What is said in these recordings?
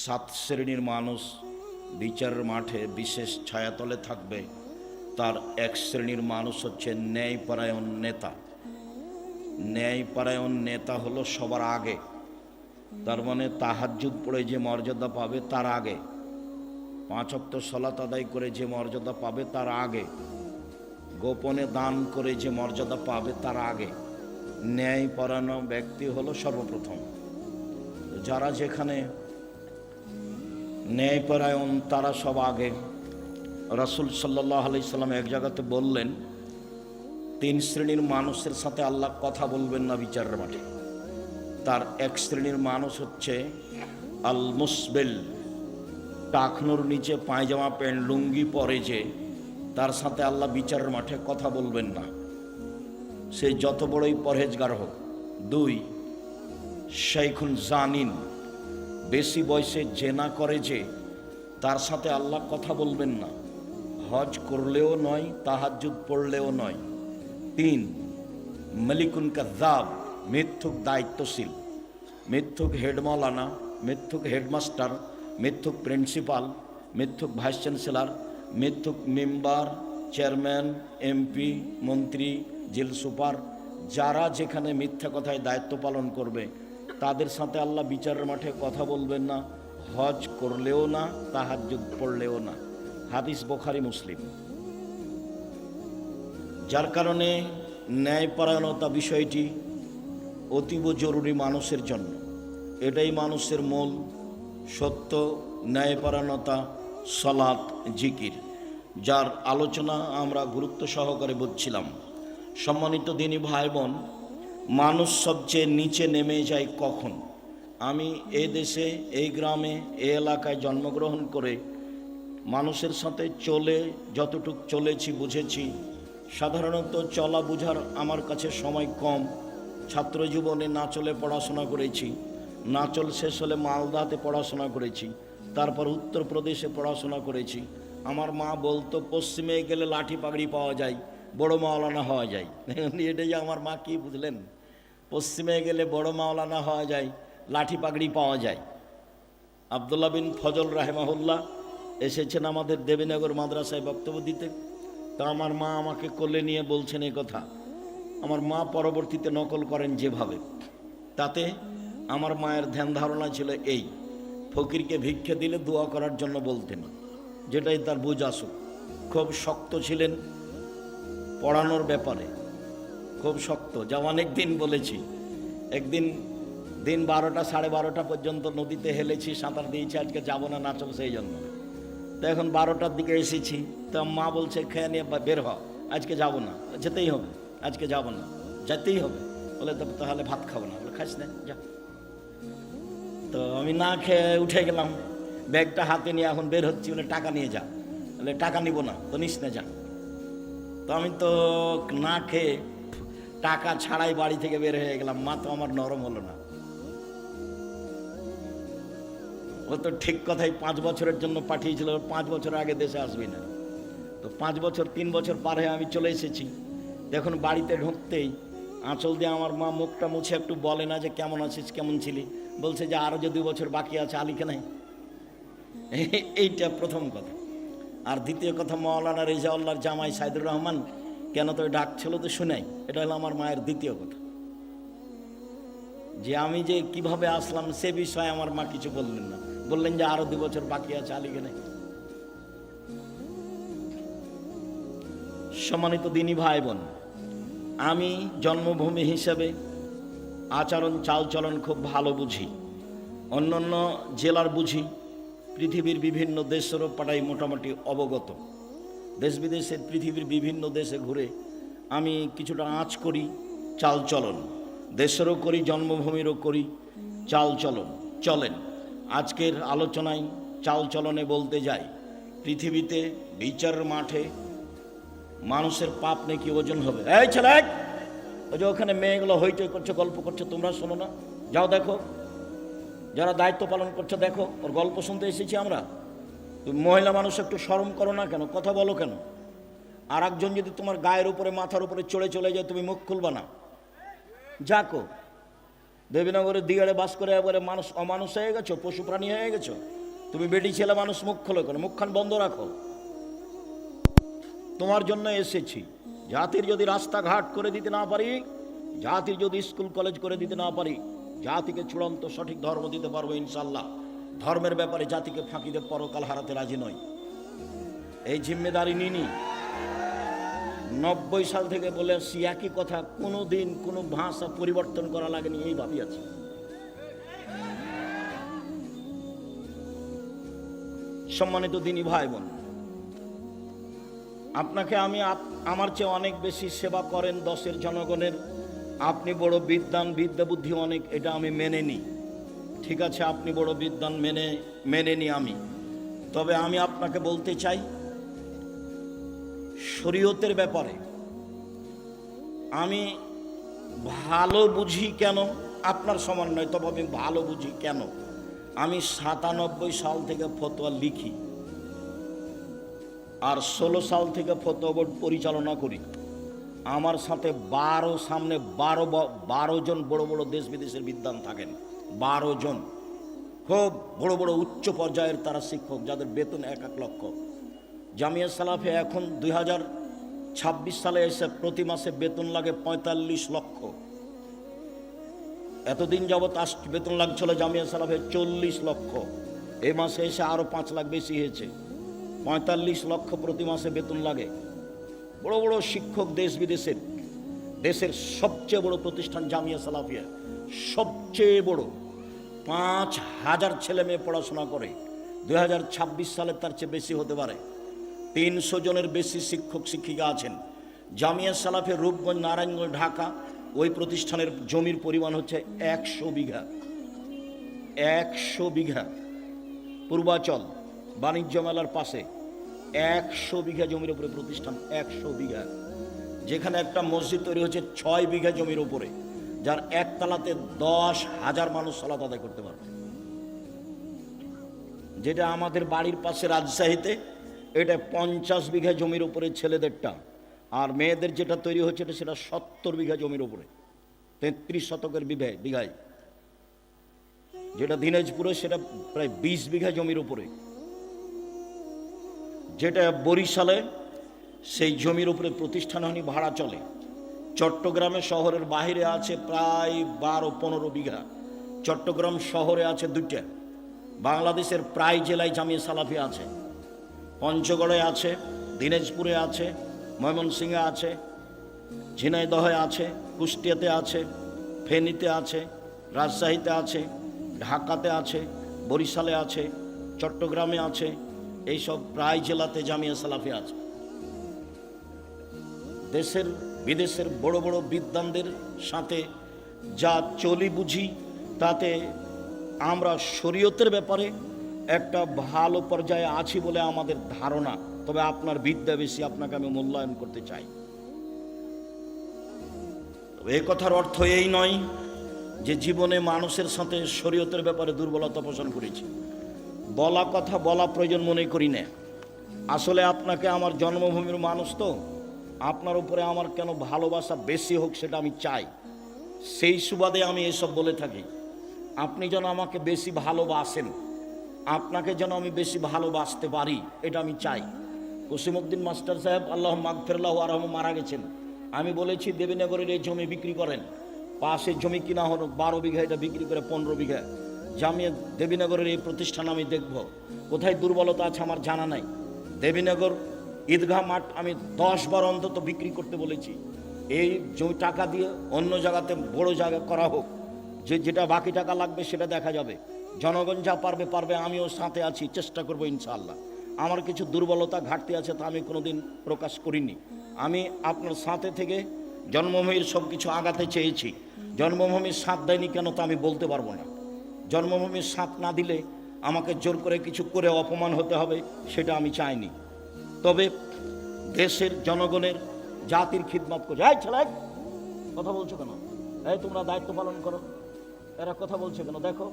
সাত শ্রেণীর মানুষ বিচারের মাঠে বিশেষ ছায়াতলে থাকবে। তার এক শ্রেণীর মানুষ হচ্ছে ন্যায়পরায়ণ নেতা। ন্যায়পরায়ণ নেতা হলো সবার আগে, তার মানে তাহাজ্জুদ পড়ে যে মর্যাদা পাবে তার আগে, 5 ওয়াক্ত সালাত আদায় করে যে মর্যাদা পাবে তার আগে, গোপনে দান করে যে মর্যাদা পাবে তার আগে ন্যায়পরায়ণ ব্যক্তি হলো সর্বপ্রথম। যারা যেখানে ন্যায়পরায়ণ তারা সব আগে। রাসূল সাল্লাল্লাহু আলাইহি সাল্লাম এক জায়গাতে বললেন, 3 শ্রেণীর মানুষের সাথে আল্লাহ কথা বলবেন না বিচারের মাঠে। তার এক শ্রেণীর মানুষ হচ্ছে আল মুসবিল, টাকনুর নিচে পায়জামা প্যান্ট লুঙ্গি পরে যে, তার সাথে আল্লাহ বিচারের মাঠে কথা বলবেন না, সে যত বড়ই পরহেজগার হোক। 2 শাইখুন জানিন, বেশি বয়সে জেনা করে যে, তার সাথে আল্লাহ কথা বলবেন না, হজ করলেও নয়, তাহাজ্জুদ পড়লেও নয়। 3 মালিকুন কাযাব, মিথ্যুক দায়িত্বশীল, মিথ্যুক হেডমাওলানা, মিথ্যুক হেডমাস্টার, মিথ্যুক প্রিন্সিপাল, মিথ্যুক ভাইস চ্যান্সেলর, মিথ্যুক মেম্বার, চেয়ারম্যান, এমপি, মন্ত্রী, জেল সুপার, যারা যেখানে মিথ্যা কথায় দায়িত্ব পালন করবে তাদের সাথে আল্লাহ বিচারের মাঠে কথা বলবেন না, হজ করলেও না, তাহাজ্জুদ পড়লেও না। হাদিস বুখারী মুসলিম। যার কারণে ন্যায়পরায়ণতা বিষয়টি অতীব জরুরি মানুষের জন্য। এটাই মানুষের মূল সত্য, ন্যায়পরায়ণতা, সালাত, জিকির, যার আলোচনা আমরা গুরুত্ব সহকারে বুঝছিলাম। সম্মানিত দিনী ভাই বোন, মানুষ সবচেয়ে নিচে নেমে যায় কখন? আমি এই দেশে, এই গ্রামে, এই এলাকায় জন্মগ্রহণ করে মানুষের সাথে চলে যতটুক চলেছি বুঝেছি। সাধারণত চলা বুঝার আমার কাছে সময় কম। ছাত্র জীবনে নাচলে পড়াশোনা করেছি, নাচল শেষ হলে মালদাতে পড়াশোনা করেছি, তারপর উত্তরপ্রদেশে পড়াশোনা করেছি। আমার মা বলতো পশ্চিমে গেলে লাঠি পাগড়ি পাওয়া যায়, বড় মাওলানা হওয়া যায়। এটাই আমার মা কি বুঝলেন, পশ্চিমে গেলে বড় মাওলানা হওয়া যায়, লাঠি পাগড়ি পাওয়া যায়। আব্দুল্লাহ বিন ফজল রাহেমাহুল্লাহ এসেছেন আমাদের দেবীনগর মাদ্রাসায় বক্তব্য দিতে। তো আমার মা আমাকে কোলে নিয়ে বলছেন এই কথা। আমার মা পরবর্তীতে নকল করেন যেভাবে, তাতে আমার মায়ের ধ্যান ধারণা ছিল এই, ফকিরকে ভিক্ষে দিলে দোয়া করার জন্য বলতেন, যেটাই তার বুঝ আসুক। খুব শক্ত ছিলেন পড়ানোর ব্যাপারে, খুব শক্ত, যা অনেক দিন বলেছি। একদিন দিন 12টা 12:30 পর্যন্ত নদীতে হেলেছি, সাঁতার দিয়েছি, আজকে যাবো না নাচব সেই জন্য। তো এখন 12টার দিকে এসেছি, তো মা বলছে খেয়ে নিয়ে বের হ, আজকে যাব না, যেতেই হবে, আজকে যাব না, যেতেই হবে। বলে তাহলে ভাত খাবো না, বলে খাস না যা। তো আমি না খেয়ে উঠে গেলাম, ব্যাগটা হাতে নিয়ে এখন বের হচ্ছি, বলে টাকা নিয়ে যা। বলে টাকা নিব না, তো নিস না যা। তো আমি তো না খেয়ে টাকা ছাড়াই বাড়ি থেকে বের হয়ে গেলাম। মা তো আমার নরম হলো না। ও তো ঠিক কথাই 5 বছরের জন্য পাঠিয়েছিল, 5 বছর আগে দেশে আসবি না। তো 5 বছর 3 বছর পার হয়ে আমি চলে এসেছি। দেখুন বাড়িতে ঢুকতেই আঁচল দিয়ে আমার মা মুখটা মুছে একটু বলে না যে কেমন আছিস, কেমন ছিলি, বলছে যে আরও যে 2 বছর বাকি আছে, আলিকে নাই। এইটা প্রথম কথা। আর দ্বিতীয় কথা, মাওলানা রেজাউল্লাহর জামাই সাইদুর রহমান কেন তো ডাকছিল তো শুনাই। এটা হলো আমার মায়ের দ্বিতীয় কথা, যে আমি যে কিভাবে আসলাম সে বিষয়ে আমার মা কিছু বললেন না, বললেন যে আরো 2 বছর বাকি আছে, আলিকে নাই। সম্মানিত দিনী ভাই বোন, আমি জন্মভূমি হিসেবে আচরণ চালচলন খুব ভালো বুঝি, অন্যান্য জেলার বুঝি, পৃথিবীর বিভিন্ন দেশেরও পাড়াই মোটামুটি অবগত। দেশ বিদেশের পৃথিবীর বিভিন্ন দেশে ঘুরে আমি কিছুটা আঁচ করি চালচলন, দেশেরও করি, জন্মভূমিরও করি চালচলন। চলেন আজকের আলোচনায় চালচলনে বলতে যাই, পৃথিবীতে বিচারের মাঠে মানুষের পাপ নাকি ওজন হবে। এই ছেলে, ওই যে ওখানে মেয়েগুলো হইচই করছে, গল্প করছে, তোমরা শোনো না, যাও দেখো, যারা দায়িত্ব পালন করছে দেখো, ওর গল্প শুনতে এসেছি আমরা। তুমি মহিলা মানুষ একটু শরম করো না কেন, কথা বলো কেন? আর একজন যদি তোমার গায়ের উপরে মাথার উপরে চড়ে চলে যায়, তুমি মুখ খুলবা না? যাকো দেবীনগরের দিয়াড়ে বাস করে একবারে মানুষ অমানুষ হয়ে গেছো, পশু প্রাণী হয়ে গেছো। তুমি বেটি ছেলে মানুষ, মুখ খোলো কেন? মুখখান বন্ধ রাখো। তোমার জন্য এসেছি। জাতির যদি রাস্তাঘাট করে দিতে না পারি, জাতির যদি স্কুল কলেজ করে দিতে না পারি, জাতিকে চূড়ান্ত সঠিক ধর্ম দিতে পারবো ইনশাল্লাহ। ধর্মের ব্যাপারে জাতিকে ফাঁকি দিয়ে পরকাল হারাতে রাজি নই। এই জিম্মেদারি নিনি। 90 সাল থেকে বলে আসছি একই কথা, কোনো দিন কোনো ভাষা পরিবর্তন করা লাগেনি, এই ভাবি আছে। সম্মানিত দিনী ভাই বোন, আপনাকে আমি আমার চেয়ে অনেক বেশি সেবা করেন দেশের জনগণের। আপনি বড় বিদ্বান, বিদ্যা বুদ্ধি অনেক, এটা আমি মেনে নিই। ঠিক আছে, আপনি বড় বিদ্বান, মেনে নিই আমি। তবে আমি আপনাকে বলতে চাই, শরীয়তের ব্যাপারে আমি ভালো বুঝি কেন, আপনার সমান নয়, তবে আমি ভালো বুঝি কেন। আমি 97 সাল থেকে ফতোয়া লিখি, আর 16 সাল থেকে ফতোয়া বোর্ড পরিচালনা করি। আমার সাথে 12 জন বড় বড় দেশ বিদেশের বিদ্বান থাকেন। 12 জন খুব বড় বড় উচ্চ পর্যায়ের তারা শিক্ষক, যাদের বেতন 1 লক্ষ। জামিয়া সালাফে এখন 2026 সালে এসে প্রতি মাসে বেতন লাগে 45 লক্ষ। এতদিন যাবৎ বেতন লাগছিল জামিয়া সালাফে 40 লক্ষ। এই মাসে এসে আরো 5 লাখ বেশি হয়েছে, 45 লক্ষ প্রতি মাসে বেতন লাগে। বড় বড় শিক্ষক দেশ বিদেশের। দেশের সবচেয়ে বড় প্রতিষ্ঠান জামিয়া সালাফিয়া, সবচেয়ে বড়। 5000 ছেলে মেয়ে পড়াশোনা করে। 2026 সালে তার চেয়ে বেশি হতে পারে। 300 জনের বেশি শিক্ষক শিক্ষিকা আছেন। জামিয়া সালাফের রূপগঞ্জ, নারায়ণগঞ্জ, ঢাকা, ওই প্রতিষ্ঠানের জমির পরিমাণ হচ্ছে 100 বিঘা। 100 বিঘা। পূর্বাচল বাণিজ্য মেলার পাশে 100 বিঘা জমির উপরে প্রতিষ্ঠান। 100 বিঘা, যেখানে একটা মসজিদ তৈরি হচ্ছে 6 বিঘা জমির উপরে, যার একতলাতে 10,000 মানুষ সালাত আদায় করতে পারবে। যেটা আমাদের বাড়ির পাশে রাজশাহীতে, এটা 50 বিঘা জমির উপরে ছেলেদেরটা, আর মেয়েদের যেটা তৈরি হচ্ছে সেটা 70 বিঘা জমির উপরে, 33 শতকের বিঘায়। যেটা দিনাজপুরে সেটা প্রায় 20 বিঘা জমির উপরে। যেটা বরিশালে, সেই জমির উপরে প্রতিষ্ঠান হয়নি, ভাড়া চলে। চট্টগ্রামে শহরের বাইরে আছে প্রায় 12-15 বিঘা। চট্টগ্রাম শহরে আছে 2টা। বাংলাদেশের প্রায় জেলায় জামিয়া সালাফি আছে। পঞ্চগড়ে আছে, দিনাজপুরে আছে, ময়মনসিংহে আছে, ঝিনাইদহে আছে, কুষ্টিয়াতে আছে, ফেনীতে আছে, রাজশাহীতে আছে, ঢাকাতে আছে, বরিশালে আছে, চট্টগ্রামে আছে। এইসব প্রায় জেলাতে জামিয়া সালাফি আছে। দেশের বিদেশের বড় বড় বিদ্বানদের সাথে যা চলি বুঝি, তাতে আমরা শরীয়তের ব্যাপারে একটা ভালো পর্যায়ে আছি বলে আমাদের ধারণা। তবে আপনার বিদ্যা বেশি, আপনাকে আমি মূল্যায়ন করতে চাই। তবে এই কথার অর্থ এই নয় যে জীবনে মানুষের সাথে শরীয়তের ব্যাপারে দুর্বলতা পোষণ করেছি। বলা কথা বলা প্রয়োজন মনে করি না। আসলে আপনাকে আমার জন্মভূমির মানুষ তো, আপনার উপরে আমার কেন ভালোবাসা বেশি হোক সেটা আমি চাই। সেই সুবাদে আমি এসব বলে থাকি। আপনি যেন আমাকে বেশি ভালোবাসেন, আপনাকে যেন আমি বেশি ভালোবাসতে পারি, এটা আমি চাই। কসিমউদ্দিন মাস্টার সাহেব আল্লাহ মাগফিরাল্লাহু আরহামু মারা গেছেন। আমি বলেছি দেবীনগরের এই জমি বিক্রি করেন। পাশের জমি কিনা হলো 12 বিঘা, এটা বিক্রি করে 15 বিঘা। জামিয়া দেবীনগরের এই প্রতিষ্ঠান আমি দেখব কোথায় দুর্বলতা আছে আমার জানা নাই। দেবীনগর ঈদগাহ মাঠ আমি 10 বার অন্তত বিক্রি করতে বলেছি। এই জমি টাকা দিয়ে অন্য জায়গাতে বড় জায়গা করা হোক, যেটা বাকি টাকা লাগবে সেটা দেখা যাবে। জনগণ যা পারবে, আমিও সাথে আছি, চেষ্টা করব ইনশাআল্লাহ। আমার কিছু দুর্বলতা ঘাটতি আছে, তা আমি কোনোদিন প্রকাশ করিনি। আমি আপনার সাথে থেকে জন্মভূমির সব কিছু আগাতে চেয়েছি। জন্মভূমির সাথ দেয়নি কেন তা আমি বলতে পারবো না। জন্মভূমির সাথ না দিলে আমাকে জোর করে কিছু করে অপমান হতে হবে, সেটা আমি চাইনি। তবে দেশের জনগণের জাতির খিদমত করছে। এই ছেলে কথা বলছো কেন? এই তোমরা দায়িত্ব পালন করো, এরা কথা বলছে কেন? দেখো।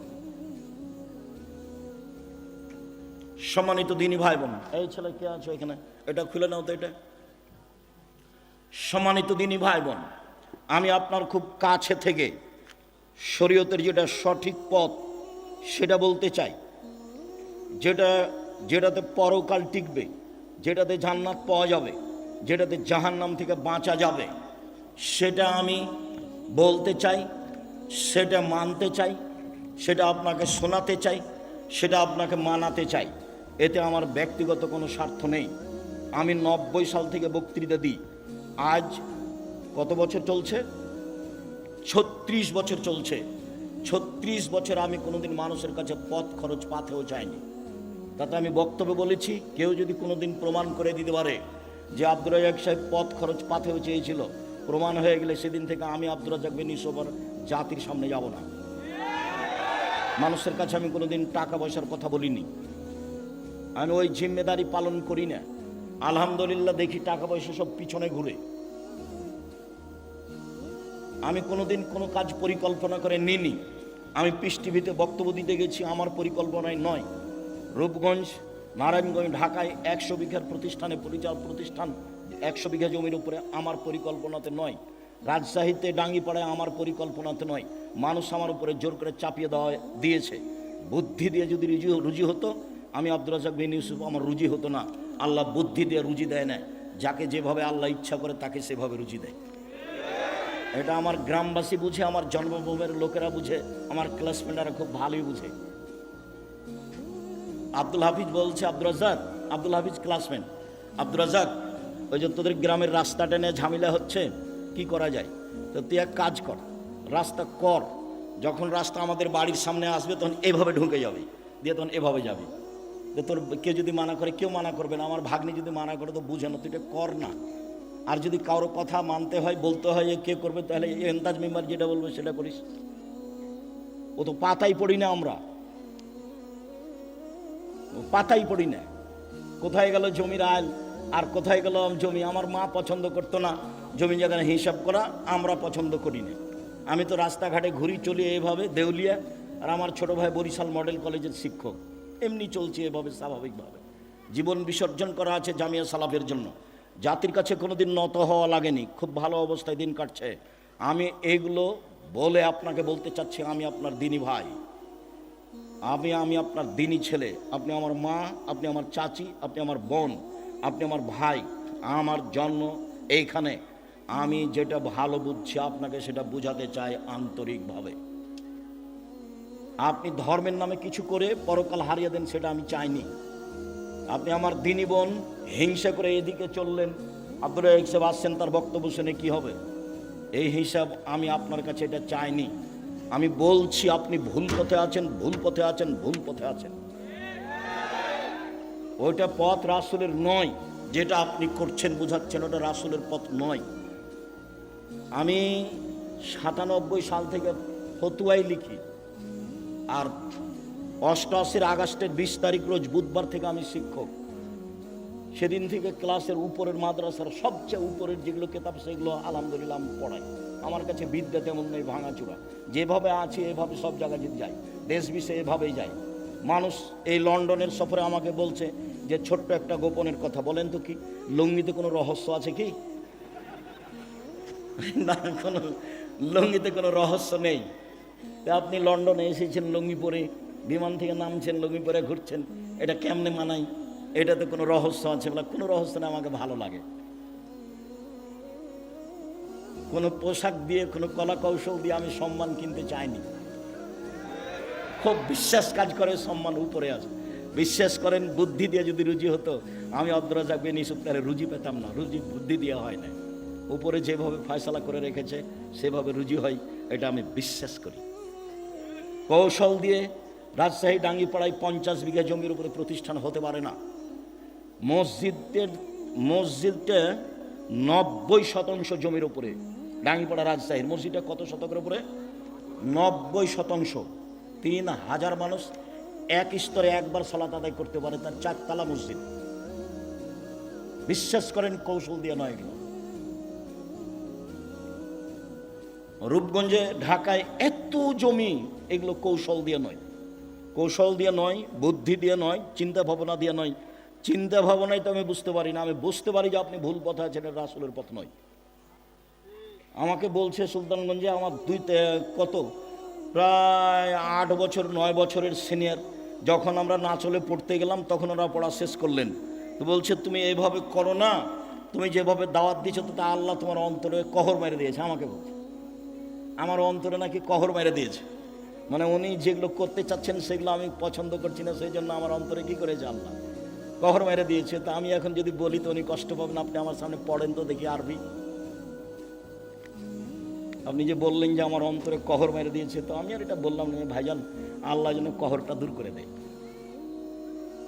সম্মানিত দিনী ভাই বোন, এই ছেলে কে আছো এখানে? এটা খুলে নাও তো এটা। সম্মানিত দিনী ভাই বোন, আমি আপনার খুব কাছে থেকে শরীয়তের যেটা সঠিক পথ সেটা বলতে চাই, যেটাতে পরকাল টিকবে, যেটাতে জান্নাত পাওয়া যাবে, যেটাতে জাহান্নাম থেকে বাঁচা যাবে, সেটা আমি বলতে চাই, সেটা মানতে চাই, সেটা আপনাকে শোনাতে চাই, সেটা আপনাকে মানাতে চাই। এতে আমার ব্যক্তিগত কোনো স্বার্থ নেই। আমি 90 সাল থেকে বক্তৃতা দিই। আজ কত বছর চলছে? 36 বছর চলছে। 36 বছর আমি কোনোদিন মানুষের কাছে পথ খরচ পাতেও চাইনি। তাতে আমি বক্তব্যে বলেছি, কেউ যদি কোনোদিন প্রমাণ করে দিতে পারে যে আব্দুর রাজ্জাক সাহেব পথ খরচ পাতেও চেয়েছিল, প্রমাণ হয়ে গেলে সেদিন থেকে আমি আব্দুর রাজ্জাক বিন ইউসুফ জাতির সামনে যাব না। মানুষের কাছে আমি কোনোদিন টাকা পয়সার কথা বলিনি, আমি ওই জিম্মেদারি পালন করি না। আলহামদুলিল্লাহ দেখি টাকা পয়সা সব পিছনে ঘুরে। আমি কোনোদিন কোনো কাজ পরিকল্পনা করে নিইনি। আমি পিস টিভিতে বক্তব্য দিতে গেছি, আমার পরিকল্পনায় নয়। রূপগঞ্জ, নারায়ণগঞ্জ, ঢাকায় 100 বিঘার প্রতিষ্ঠানে প্রতিষ্ঠান 100 বিঘা জমির উপরে, আমার পরিকল্পনাতে নয়। রাজশাহীতে ডাঙ্গিপাড়ায় আমার পরিকল্পনাতে নয়। মানুষ আমার উপরে জোর করে চাপিয়ে দিয়েছে। বুদ্ধি দিয়ে যদি রুজি হতো, আমি আব্দুর রাজ্জাক বিন ইউসুফ, আমার রুজি হতো না। আল্লাহ বুদ্ধি দিয়ে রুজি দেয় না, যাকে যেভাবে আল্লাহ ইচ্ছা করে তাকে সেভাবে রুজি দেয়। এটা আমার গ্রামবাসী বুঝে, আমার জন্মভূমির লোকেরা বুঝে, আমার ক্লাসমেটরা খুব ভালোই বুঝে। আব্দুল হাফিজ বলছে, আব্দুল হাফিজ ক্লাসমেট, আব্দুর রাজ্জাক, ওই যে তোদের গ্রামের রাস্তাটা নিয়ে ঝামেলা হচ্ছে, কি করা যায়? তো তুই এক কাজ কর, রাস্তা কর। যখন রাস্তা আমাদের বাড়ির সামনে আসবে তখন এভাবে ঢুকে যাবে, দিয়ে তখন এভাবে যাবে। যে তোর কেউ যদি মানা করে, কেউ মানা করবে না। আমার ভাগ্নি যদি মানা করে তো বুঝে না, তুই এটা কর না। আর যদি কারো কথা মানতে হয়, বলতে হয়, কে করবে, তাহলে এন্তাজ মেম্বার যেটা বলবে সেটা করিস। ও তো পাতাই পড়ি না, আমরা পাতাই পড়ি না। কোথায় গেল জমির আইল, আর কোথায় গেল জমি? আমার মা পছন্দ করতো না জমি জায়গায় হিসাব করা, আমরা পছন্দ করি না। আমি তো রাস্তাঘাটে ঘুরি চলি এইভাবে, দেউলিয়া। আর আমার ছোট ভাই বরিশাল মডেল কলেজের শিক্ষক। এমনি চলছে এভাবে, স্বাভাবিকভাবে। জীবন বিসর্জন করা আছে জামিয়া সালাফের জন্য। জাতির কাছে কোনোদিন নত হওয়া লাগেনি, খুব ভালো অবস্থায় দিন কাটছে। আমি এইগুলো বলে আপনাকে বলতে চাচ্ছি, আমি আপনার দিনী ভাই, আমি আপনার দিনী ছেলে। আপনি আমার মা, আপনি আমার চাচি, আপনি আমার বোন, আপনি আমার ভাই। আমার জন্ম এইখানে। আমি যেটা ভালো বুঝছি আপনাকে সেটা বুঝাতে চাই আন্তরিকভাবে। আপনি ধর্মের নামে কিছু করে পরকাল হারিয়ে দেন, সেটা আমি চাইনি। আপনি আমার দিনী বোন, হিংসা করে এদিকে চললেন, আব্দুর রাজ্জাক সাহেব আসছেন, তার বক্তব্য শুনে কি হবে? এই হিসাব আমি আপনার কাছে এটা চাইনি। আমি বলছি আপনি ভুল পথে আছেন, ভুল পথে আছেন, ভুল পথে আছেন। ওইটা পথ রাসূলের নয়, যেটা আপনি করছেন বোঝাচ্ছেন, ওটা রাসূলের পথ নয়। আমি 97 সাল থেকে ফতুয়াই লিখি, আর 88 আগস্টের 20 তারিখ রোজ বুধবার থেকে আমি শিক্ষক। সেদিন থেকে ক্লাসের উপরের মাদ্রাসার সবচেয়ে উপরের যেগুলো কেতাব সেগুলো আলহামদুলিল্লাহ আমি পড়াই। আমার কাছে বিদ্যা তেমন নেই, ভাঙাচুরা। যেভাবে আছে এভাবে সব জায়গায় যদি যাই, দেশ বিশে এভাবেই যাই। মানুষ এই লন্ডনের সফরে আমাকে বলছে যে ছোট্ট একটা গোপনের কথা বলেন তো, কি লুঙ্গিতে কোনো রহস্য আছে কি? না, কোনো লুঙ্গিতে কোনো রহস্য নেই। তা আপনি লন্ডনে এসেছেন লুঙ্গি পরে, বিমান থেকে নামছেন লুঙ্গি পরে ঘুরছেন, এটা কেমনে মানাই? এটাতে কোনো রহস্য আছে বলে? কোনো রহস্য না, আমাকে ভালো লাগে। কোনো পোশাক দিয়ে, কোনো কলা কৌশল দিয়ে আমি সম্মান কিনতে চাইনি। খুব বিশ্বাস কাজ করে, সম্মান উপরে আছে। বিশ্বাস করেন, বুদ্ধি দিয়ে যদি রুজি হতো, আমি আব্দুর রাজ্জাক বিন ইউসুফ তাহলে রুজি পেতাম না। রুজি বুদ্ধি দিয়ে হয় না, উপরে যেভাবে ফয়সালা করে রেখেছে সেভাবে রুজি হয়, এটা আমি বিশ্বাস করি। কৌশল দিয়ে রাজশাহী ডাঙ্গিপাড়ায় 50 বিঘা জমির উপরে প্রতিষ্ঠান হতে পারে না। মসজিদটা 90% জমির উপরে, ডাঙ্গিপাড়া রাজশাহীর মসজিদটা কত শতকের উপরে? 90%। 3000 মানুষ এক স্তরে একবার সালাত আদায় করতে পারে, তার 4 তলা মসজিদ। বিশ্বাস করেন, কৌশল দিয়ে নয় এগুলো। রূপগঞ্জে, ঢাকায় এত জমি, এগুলো কৌশল দিয়ে নয়, কৌশল দিয়ে নয়, বুদ্ধি দিয়ে নয়, চিন্তা ভাবনা দিয়ে নয়। চিন্তা ভাবনায় তো আমি বুঝতে পারি না। আমি বুঝতে পারি যে আপনি ভুল পথে আছেন, এটা রাসূলের পথ নয়। আমাকে বলছে সুলতানগঞ্জে আমার প্রায় 8 বছর 9 বছরের সিনিয়র। যখন আমরা নাচলে পড়তে গেলাম তখন ওরা পড়া শেষ করলেন। তো বলছে তুমি এইভাবে করো না, তুমি যেভাবে দাওয়াত দিয়েছো তো তা আল্লাহ তোমার অন্তরে কহর মেরে দিয়েছে। আমাকে বলছে আমার অন্তরে নাকি কহর মেরে দিয়েছে, মানে উনি যেগুলো করতে চাচ্ছেন সেগুলো আমি পছন্দ করছি না, সেই জন্য আমার অন্তরে কি করেছে আল্লাহ কহর মেরে দিয়েছে। তা আমি এখন যদি বলি তো উনি কষ্ট পাবেন। আপনি আমার সামনে পড়েন তো দেখি আরবি। আপনি যে বললেন যে আমার অন্তরে কহর মেরে দিয়েছে, তো আমি আর এটা বললাম না ভাইজান, আল্লাহ যেন কহরটা দূর করে দেয়।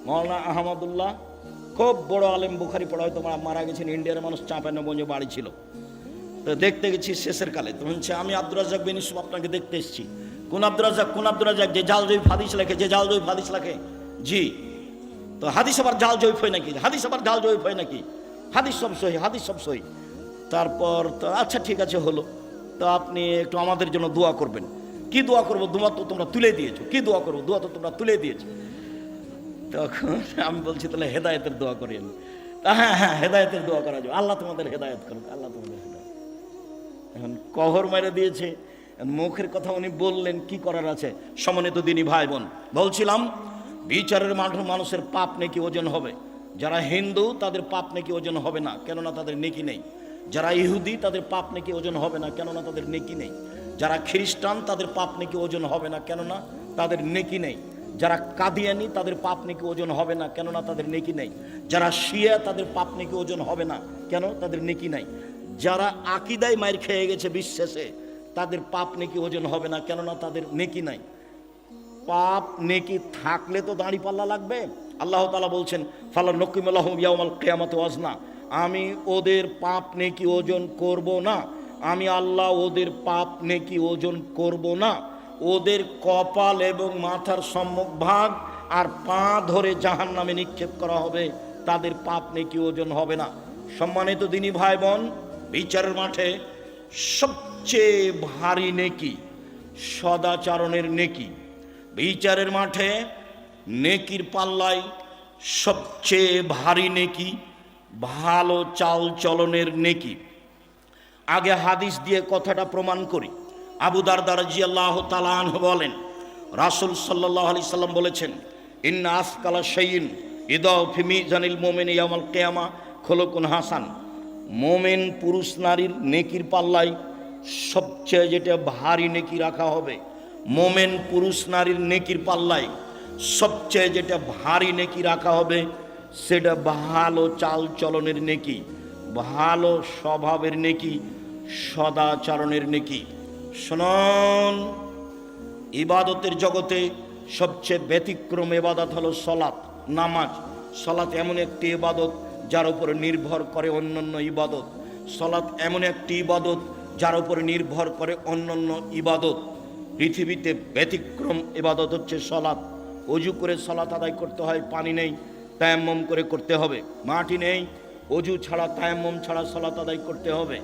মৌলানা আহমদুল্লাহ খুব বড় আলেম, বুখারি পড়া, হয়তো মারা গেছেন, ইন্ডিয়ার মানুষ, চাঁপাইনবাবগঞ্জে বাড়ি ছিল। তো দেখতে গেছি শেষের কালে, তো বলছে আমি আব্দুর রাজ্জাক বিন ইউসুফ আপনাকে দেখতে এসেছি। কোন আব্দুর রাজ্জাক? কোন আব্দুর রাজ্জাক? যে জাল জয়ীফ হাদিস লেখে, যে জাল জয়ীফ হাদিস লেখে। জি। তো হাদিস আবার জাল জয়ীফ হয় নাকি? হাদিস আবার জাল জয়ীফ হয় নাকি? হাদিস সব সহি, হাদিস সব সহি। তারপর তো আচ্ছা ঠিক আছে হলো, তো আপনি একটু আমাদের জন্য দোয়া করবেন। কি দোয়া করবো? দোয়া তো তোমরা তুলে দিয়েছো। কি দোয়া করবো? দোয়া তো তোমরা তুলে দিয়েছো। তখন আমি বলছি তাহলে হেদায়েতের দোয়া করেন। হ্যাঁ হ্যাঁ, হেদায়েতের দোয়া করা যাবে, আল্লাহ তোমাদের হেদায়েত করুক, আল্লাহ তোমাদের হেদায়েত। এখন কহর মেরে দিয়েছে, মুখের কথা উনি বললেন, কি করার আছে? সম্মানিত দিনী ভাই বোন, বলছিলাম বিচারের মাঠে মানুষের পাপ নেকি ওজন হবে। যারা হিন্দু তাদের পাপ নেকি ওজন হবে না, কেননা তাদের নেকি নেই। যারা ইহুদি তাদের পাপ নেকি ওজন হবে না, কেননা তাদের নেকি নেই। যারা খ্রিস্টান তাদের পাপ নেকি ওজন হবে না, কেননা তাদের নেকি নেই। যারা কাদিয়ানি তাদের পাপ নেকি ওজন হবে না, কেননা তাদের নেকি নেই। যারা শিয়া তাদের পাপ নেকি ওজন হবে না, কেন? তাদের নেকি নাই। যারা আকীদায় মাইর খেয়ে গেছে বিশ্বাসে, তাদের পাপ নেকি ওজন হবে না, কেননা তাদের নেকি নাই। পাপ নেকি থাকলে তো দাঁড়ি পাল্লা লাগবে। আল্লাহ তাআলা বলছেন ফালা নকিম লাহুম ইয়াউমাল কিয়ামাতি ওয়াজনা, আমি ওদের পাপ নেকি ওজন করব না। আমি আল্লাহ ওদের পাপ নেকি ওজন করব না। ওদের কপাল এবং মাথার সম্মুখ ভাগ আর পা ধরে জাহান্নামে নিক্ষেপ করা হবে, তাদের পাপ নেকি ওজন হবে না। সম্মানিত দিনী ভাই বোন, বিচারের মাঠে সবচেয়ে ভারী নেকি সদাচরণের নেকি। বিচারের মাঠে নেকির পাল্লায় সবচেয়ে ভারী নেকি ভালো চাল চলনের নেকি। আগে হাদিস দিয়ে কথাটা প্রমাণ করি। আবু দারদা রাদিয়াল্লাহু তাআলা আনহু বলেন, রাসূল সাল্লাল্লাহু আলাইহি সাল্লাম বলেছেন, ইন্না আসকালা শাইইন ইদাউ ফি মিজানিল মুমিন ইয়াউমাল কিয়ামা খুলুকুন হাসান। মুমিন পুরুষ নারীর নেকির পাল্লায় সবচেয়ে যেটা ভারী নেকি রাখা হবে, মুমিন পুরুষ নারীর নেকির পাল্লায় সবচেয়ে যেটা ভারী নেকি রাখা হবে, সেটা ভালো চাল চলনের নেকি, ভালো স্বভাবের নেকি, সদাচরণের নেকি। শুনুন, ইবাদতের জগতে সবচেয়ে ব্যতিক্রম ইবাদত হলো সলাত, নামাজ। সলাত এমন একটি ইবাদত যার উপরে নির্ভর করে অন্যান্য ইবাদত। সলাত এমন একটি ইবাদত যার উপরে নির্ভর করে অন্যান্য ইবাদত। পৃথিবীতে ব্যতিক্রম ইবাদত হচ্ছে সলাত। অজু করে সলাত আদায় করতে হয়, পানি নেই, তায়াম্মুম করে করতে হবে। মাটি নেই, অজু ছাড়া তায়াম্মুম ছাড়া সলাত আদায় করতে হবে।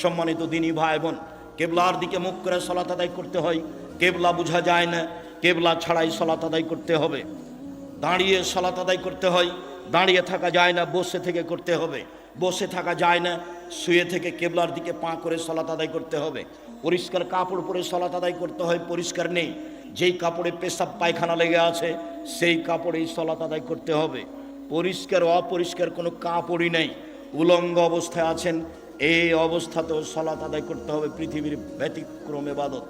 সম্মানিত দিনী ভাই বোন, কেবলার দিকে মুখ করে সলাত আদায় করতে হয়। কেবলা বোঝা যায় না, কেবলা ছাড়াই সলাত আদায় করতে হবে। দাঁড়িয়ে সলাত আদায় করতে হয়, দাঁড়িয়ে থাকা যায় না, বসে থেকে করতে হবে। বসে থাকা যায় না, শুয়ে থেকে কেবলার দিকে পা করে সলাত আদায় করতে হবে। পরিষ্কার কাপড় পরে সলাত আদায় করতে হয়, পরিষ্কার নেই, যেই কাপড়ে পেশাব পায়খানা লেগে আছে সেই কাপড়েই সলাত আদায় করতে হবে। পরিষ্কার অপরিষ্কার কোনো কাপড়ই নেই, উলঙ্গ অবস্থায় আছেন, এই অবস্থাতেও সলাত আদায় করতে হবে। পৃথিবীর ব্যতিক্রম ইবাদত।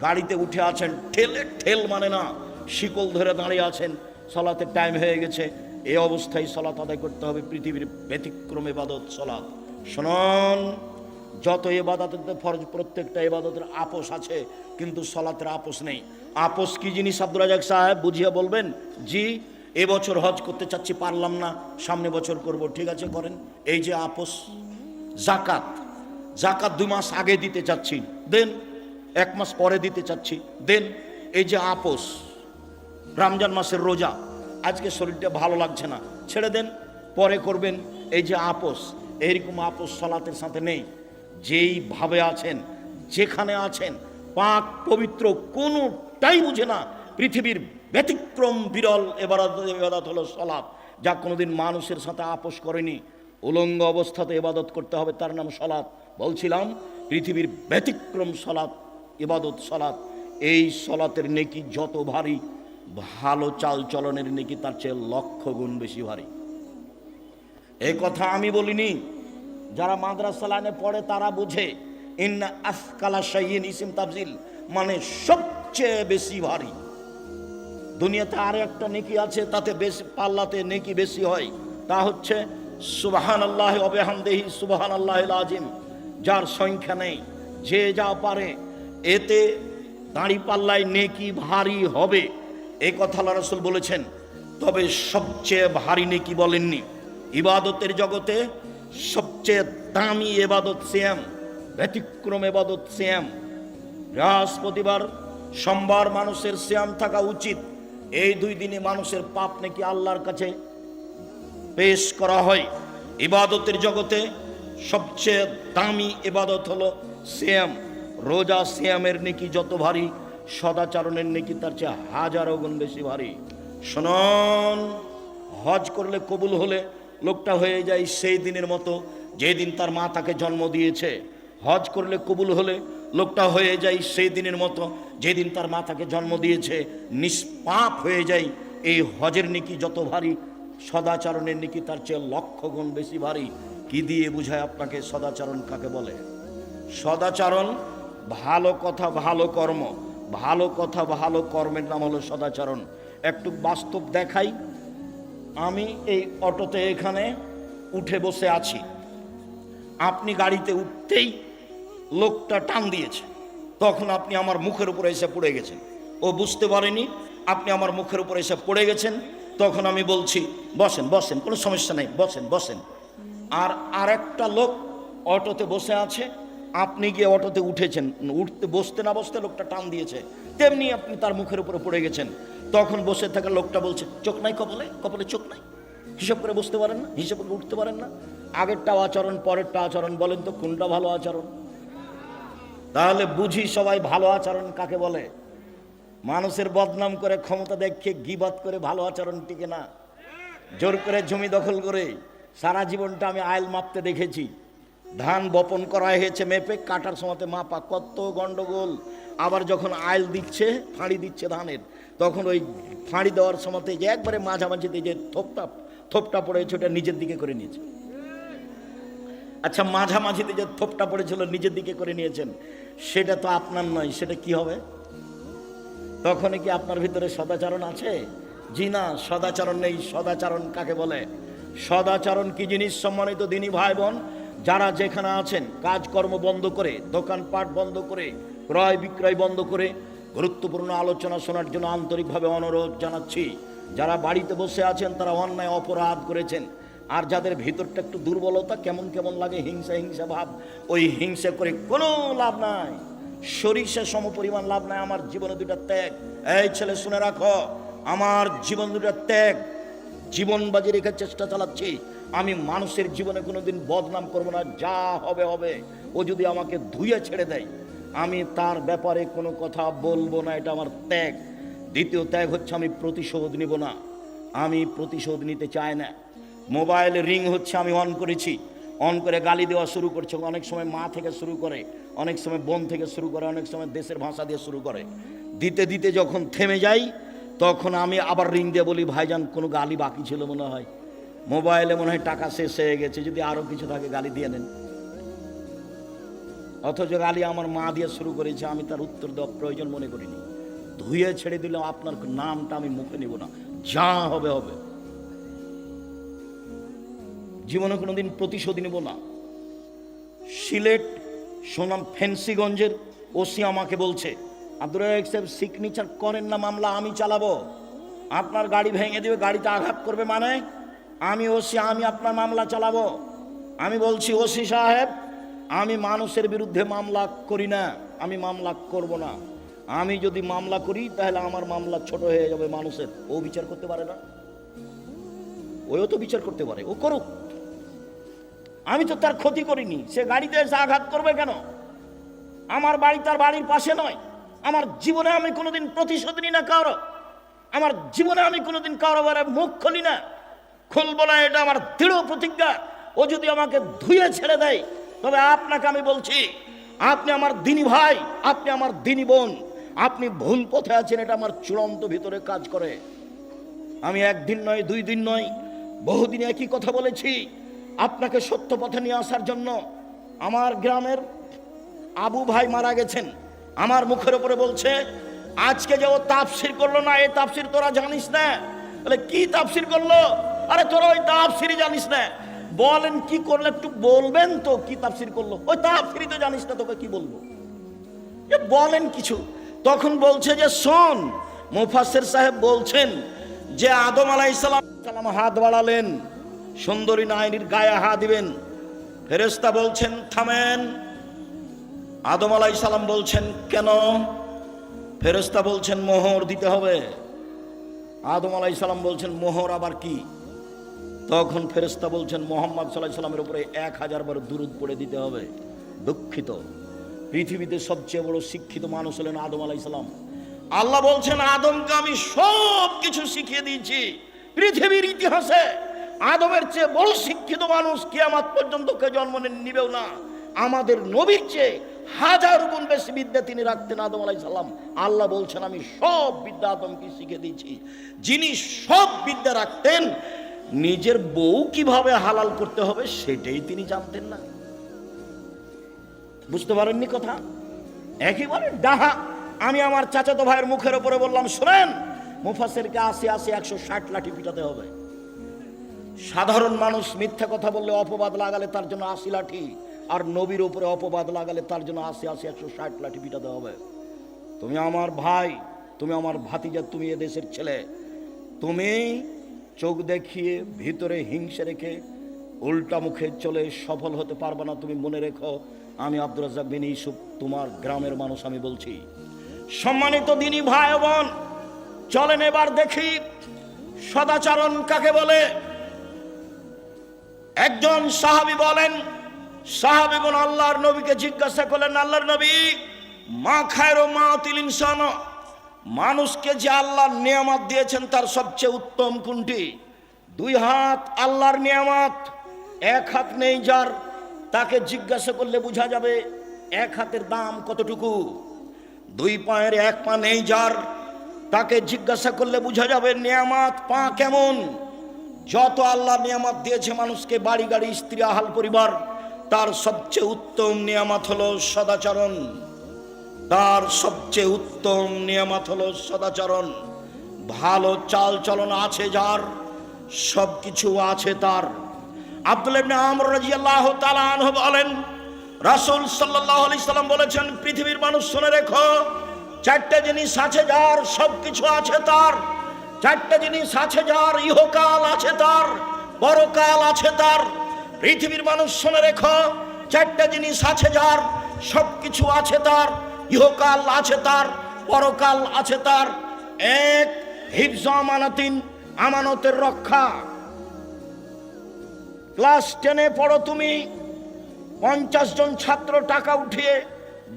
গাড়িতে উঠে আছেন, ঠেলে ঠেল মানে না, শিকল ধরে দাঁড়িয়ে আছেন, সলাতের টাইম হয়ে গেছে, এই অবস্থায় সলাত আদায় করতে হবে। পৃথিবীর ব্যতিক্রম ইবাদত সলাত। শুনুন, যত ইবাদতের ফরজ, প্রত্যেকটা ইবাদতের আপোষ আছে, কিন্তু সলাতের আপোষ নেই। আপোষ কি জিনিস আব্দুর রাজ্জাক সাহেব বুঝিয়ে বলবেন? জি, এবছর হজ করতে চাচ্ছি, পারলাম না, সামনে বছর করব। ঠিক আছে, করেন। এই যে আপোষ। জাকাত, জাকাত 2 মাস আগে দিতে চাচ্ছি, দেন। 1 মাস পরে দিতে চাচ্ছি, দেন। এই যে আপোষ। রমজান মাসের রোজা, আজকে শরীরটা ভালো লাগছে না, ছেড়ে দেন, পরে করবেন। এই যে আপোষ, এইরকম আপোষ সলাতের সাথে নেই। যেইভাবে আছেন, যেখানে আছেন, পাক পবিত্র, কোনোটাই বুঝে না। পৃথিবীর ব্যতিক্রম বিরল ইবাদত হলো সলাত, যা কোনোদিন মানুষের সাথে আপোষ করেনি। উলঙ্গ অবস্থাতে ইবাদত করতে হবে, তার নাম সলাত। বলছিলাম পৃথিবীর ব্যতিক্রম সলাত, ইবাদত সলাত। এই সলাতের নেকি যত ভারী, ভালো চাল চলনের নেকি তার চেয়ে লক্ষ গুণ বেশি ভারী। এই কথা আমি বলিনি, যারা মাদ্রাসা লাইনে পড়ে তারা বুঝে। ইন্না আসকালা শাইইন ইসিম তাফজিল, মানে সবচেয়ে বেশি ভারী। দুনিয়াতে আর একটা নেকি আছে, তাতে বেশি পাল্লাতে নেকি বেশি হয়, তা হচ্ছে সুবহানাল্লাহি ওয়া বিহামদিহি সুবহানাল্লাহিল আযীম, যার সংখ্যা নেই, যে যা পারে এতে দাঁড়ি পাল্লায় নেকি ভারী হবে, এই কথা আল্লাহ রাসূল বলেছেন। তবে সবচেয়ে ভারী নেকি বলেননি। ইবাদতের জগতে সবচেয়ে দামি ইবাদত সিয়াম, ব্যতিক্রম ইবাদত সিয়াম। বৃহস্পতিবার সোমবার মানুষের সিয়াম থাকা উচিত। এই দুই দিনে মানুষের পাপ নাকি আল্লাহর কাছে পেশ করা হয়। ইবাদতের জগতে সবচেয়ে দামি ইবাদত হলো সিয়াম। রোজা সিয়ামের নেকি যত ভারী, সদাচরণের নেকি তার চেয়ে হাজারো গুণ বেশি ভারী। শুনুন, হজ করলে কবুল হলে লোকটা হয়ে যায় সেই দিনের মতো যেদিন তার মা তাকে জন্ম দিয়েছে। হজ করলে কবুল হলে লোকটা হয়ে যায় সেই দিনের মতো যেদিন তার মা তাকে জন্ম দিয়েছে, নিষ্পাপ হয়ে যায়। এই হজের নেকি যত ভারী, সদাচরণের নেকি তার চেয়ে লক্ষ গুণ বেশি ভারী। কি দিয়ে বুঝায় আপনাকে সদাচরণ কাকে বলে? সদাচরণ ভালো কথা ভালো কর্ম, ভালো কথা ভালো কর্মের নাম হলো সদাচরণ। একটু বাস্তব দেখাই। আমি এই অটোতে এখানে উঠে বসে আছি, আপনি গাড়িতে উঠতেই লোকটা টান দিয়েছে, তখন আপনি আমার মুখের উপরে এসে পড়ে গেছেন। ও বুঝতে পারেনি আপনি আমার মুখের উপরে এসে পড়ে গেছেন, তখন আমি বলছি বসেন বসেন, কোনো সমস্যা নেই, বসেন বসেন। আর একটা লোক অটোতে বসে আছে, আপনি গিয়ে অটোতে উঠেছেন, উঠতে বসতে না বসতে লোকটা টান দিয়েছে, তেমনি আপনি তার মুখের উপরে পড়ে গেছেন। তখন বসে থাকা লোকটা বলছে চোখ নাই কপালে, কপালে চোখ নাই, হিসাব করে বসতে পারেন না, হিসাব করে উঠতে পারেন না। আগেরটা আচরণ পরেরটা আচরণ, বলেন তো কোনটা ভালো আচরণ? তাহলে বুঝি সবাই ভালো আচরণ কাকে বলে। মানুষের বদনাম করে, ক্ষমতা দেখিয়ে গীবত করে ভালো আচরণ টিকে না। জোর করে জমি দখল করে সারা জীবনটা আমি আইল মাপতে দেখেছি। ধান বপন করা হয়েছে মেপে, কাটার সময়তে মাপা, কত গন্ডগোল। আবার যখন আইল দিচ্ছে, ফাঁড়ি দিচ্ছে ধানের, তখন ওই ফাঁড়ি দেওয়ার সময়তে যে একবারে মাঝামাঝিতে যে থোপটা পড়েছে ওটা নিজের দিকে করে নিয়েছে। আচ্ছা, মাঝামাঝিতে যে থোপটা পড়েছিল নিজের দিকে করে নিয়েছেন, সেটা তো আপনার নয়, সেটা কি হবে? তখন কি আপনার ভিতরে সদাচরণ আছে? জি না, সদাচরণ নেই। সদাচরণ কাকে বলে? সদাচরণ কি জিনিস সম্মানিত দিনী ভাই বোন? যারা যেখানে আছেন কাজকর্ম বন্ধ করে, দোকানপাট বন্ধ করে, ক্রয় বিক্রয় বন্ধ করে গুরুত্বপূর্ণ আলোচনা শোনার জন্য আন্তরিকভাবে অনুরোধ জানাচ্ছি। যারা বাড়িতে বসে আছেন তারা অন্যায় অপরাধ করেছেন। আর যাদের ভিতরটা একটু দুর্বলতা, কেমন কেমন লাগে, হিংসা হিংসা ভাব, ওই হিংসা করে কোনো লাভ নাই, সরিষা সম পরিমাণ লাভ নাই। আমার জীবনে দুইটা ত্যাগ। এই ছেলে শুনে রাখো, আমার জীবন দুইটা ত্যাগ, জীবন বাজি রেখে চেষ্টা চালাচ্ছি। আমি মানুষের জীবনে কোনোদিন বদনাম করবো না, যা হবে হবে। ও যদি আমাকে ধুয়ে ছেড়ে দেয়, আমি তার ব্যাপারে কোনো কথা বলবো না, এটা আমার ত্যাগ। দ্বিতীয় ত্যাগ হচ্ছে আমি প্রতিশোধ নিব না, আমি প্রতিশোধ নিতে চাই না। মোবাইল রিং হচ্ছে, আমি অন করেছি, অন করে গালি দেওয়া শুরু করছে। অনেক সময় মা থেকে শুরু করে, অনেক সময় বোন থেকে শুরু করে, অনেক সময় দেশের ভাষা দিয়ে শুরু করে। দিতে দিতে যখন থেমে যাই, তখন আমি আবার রিং দিয়ে বলি, ভাইজান কোনো গালি বাকি ছিল মনে হয়, মোবাইলে মনে হয় টাকা শেষ হয়ে গেছে, যদি আরো কিছু থাকে গালি দিয়ে নেন। অথচ গালি আমার মা দিয়ে শুরু করেছে, আমি তার উত্তর দেওয়া প্রয়োজন মনে করিনি। ধুয়ে ছেড়ে দিলাম, আপনার নামটা আমি মুখে নিব না, যা হবে হবে। জীবনে কোনোদিন প্রতিশোধ নিব না। সিলেট সোনাম ফেন্সিগঞ্জের ওসি আমাকে বলছে, আব্দুর রাজ্জাক সাহেব সিগনেচার করেন না, মামলা আমি চালাবো, আপনার গাড়ি ভেঙে দেবে, গাড়িতে আঘাত করবে, মানে আমি ওসি, আমি আপনার মামলা চালাবো। আমি বলছি, ওসি সাহেব আমি মানুষের বিরুদ্ধে মামলা করি না, আমি মামলা করব না। আমি যদি মামলা করি তাহলে আমার মামলা ছোট হয়ে যাবে মানুষের। ও বিচার করতে পারে না? ওও তো বিচার করতে পারে, ও করুক, আমি তো তার ক্ষতি করিনি। সে গাড়িতে এসে আঘাত করবে কেন? আমার বাড়ি তার বাড়ির পাশে নয়। আমার জীবনে আমি কোনোদিন প্রতিশোধ নিই না কারো, আমার জীবনে আমি কোনোদিন কারো বারে মুখ খুলি না, খুলবো না, এটা আমার দৃঢ় প্রতিজ্ঞা। ও যদি আমাকে ধুয়ে ছেড়ে দেয়, তবে আপনাকে আমি বলছি, আপনি আমার দিনী ভাই, আপনি আমার দিনী বোন, আপনি ভুল পথে আছেন, এটা আমার চূড়ান্ত ভিতরে কাজ করে। আমি একদিন নয়, 2 দিন নয়, বহুদিন একই কথা বলেছি আপনাকে সত্য পথে নিয়ে আসার জন্য। আমার গ্রামের আবু ভাই মারা গেছেন, আমার মুখের উপরে বলছে আজকে যে ও তাফসির করলো না, এই তাফসির তোরা জানিস না। বলে কি তাফসির করলো? আরে তোরা ওই তাফসিরই জানিস না। বলেন কি করলে একটু বলবেন তো, কি তাফসির করলো? ওই তাফসিরই তো জানিস না, তোকে কি বলবো? বলেন কিছু। তখন বলছে যে শোন, মুফাসসির সাহেব বলছেন যে আদম আলাইহিস সালাম হাত বাড়ালেন, সুন্দরী নারীর গায়ে হাত দিবেন। ফেরেশতা বলছেন থামেন। আদম আলাইহিস সালাম বলছেন কেন? ফেরেশতা বলছেন মোহর দিতে হবে। আদম আলাইহিস সালাম বলছেন মোহর আবার কি? তখন ফেরেশতা বলছেন মুহাম্মদ সাল্লাল্লাহু আলাইহি সাল্লামের উপরে 1000 বার দুরূদ পড়ে দিতে হবে। দুঃখিত, পৃথিবীতে সবচেয়ে বড় শিক্ষিত মানুষ হলেন আদম আলাইহিস সালাম। আল্লাহ বলছেন আদমকে আমি সব কিছু শিখিয়ে দিয়েছি। পৃথিবীর ইতিহাসে আদমের চেয়ে বড় শিক্ষিত মানুষ কিয়ামত পর্যন্ত কে জন্ম নিবেও না। আমাদের নবীর চেয়ে 1000 গুণ বেশি বিদ্যা তিনি রাখতেন আদম আলাইহিস সালাম। আল্লাহ বলছেন আমি সব বিদ্যা আদমকে শিখিয়ে দিয়েছি। যিনি সব বিদ্যা রাখতেন, নিজের বউ কিভাবে হালাল করতে হবে সেটাই তিনি জানতেন না। বুঝতে পারেননি কথা? একেবারে ডাহা। আমি আমার চাচাতো ভাইয়ের মুখের উপরে বললাম শুনেন, মুফাসসিরকে 80 160 লাঠি পিটাতে হবে। সাধারণ মানুষ মিথ্যা কথা বললে অপবাদ লাগালে তার জন্য 80 লাঠি, আর নবীর উপরে অপবাদ লাগালে তার জন্য 80 160 লাঠি পিটাতে হবে। তুমি আমার ভাই, তুমি আমার ভাতিজা, তুমি এদেশের ছেলে। তুমি চোখ দেখিয়ে ভিতরে হিংসা রেখে উল্টা মুখে চলে সফল হতে পারবে না। তুমি মনে রেখো, আমি আব্দুর রাজ্জাক বিন ইউসুফ তোমার গ্রামের মানুষ আমি বলছি। সম্মানিত দিনী ভাই বোন, চলেন এবার দেখি সদাচরণ কাকে বলে। একজন সাহাবী বলেন, সাহাবীগণ আল্লাহর নবীকে জিজ্ঞাসা করলেন, আল্লাহর নবী মা খায়রু মাতিল ইনসান, মানুষকে যে আল্লাহর নিয়ামত দিয়েছেন তার সবচেয়ে উত্তম কোনটি? 2 হাত আল্লাহর নিয়ামত, 1 হাত নেই যার, তাকে জিজ্ঞাসা করলে বোঝা যাবে 1 হাতের দাম কতটুকু। 2 পায়ের 1 পা নেই যার, তাকে জিজ্ঞাসা করলে বোঝা যাবে নিয়ামত পা কেমন। যত আল্লাহ নিয়ামত দিয়েছে মানুষকে, বাড়ি গাড়ি স্ত্রী আহাল পরিবার, তার সবচেয়ে উত্তম নিয়ামত হলো সদাচরণ। তার সবচেয়ে উত্তম নিয়ামত হলো সদাচরণ। ভালো চাল চলন আছে যার, সবকিছু আছে তার। আব্দুল্লাহ ইবনে আমর রাদিয়াল্লাহু তাআলা আনহু বলেন, রাসূল সাল্লাল্লাহু আলাইহি সাল্লাম বলেছেন, পৃথিবীর মানুষ শুনে রেখো, 4টে জিনিস আছে যার, সবকিছু আছে তার। 4টে জিনিস আছে যার, ইহকাল আছে তার, পরকাল আছে তার। পৃথিবীর মানুষ শুনে রেখো, 4টে জিনিস আছে যার, সবকিছু আছে তার, ইহকাল আছে তার, পরকাল আছে তার। 1 হিফজ আমানাতিন, আমানতের রক্ষা। ক্লাস 10-এ পড়ো তুমি, 50 জন ছাত্র টাকা উঠিয়ে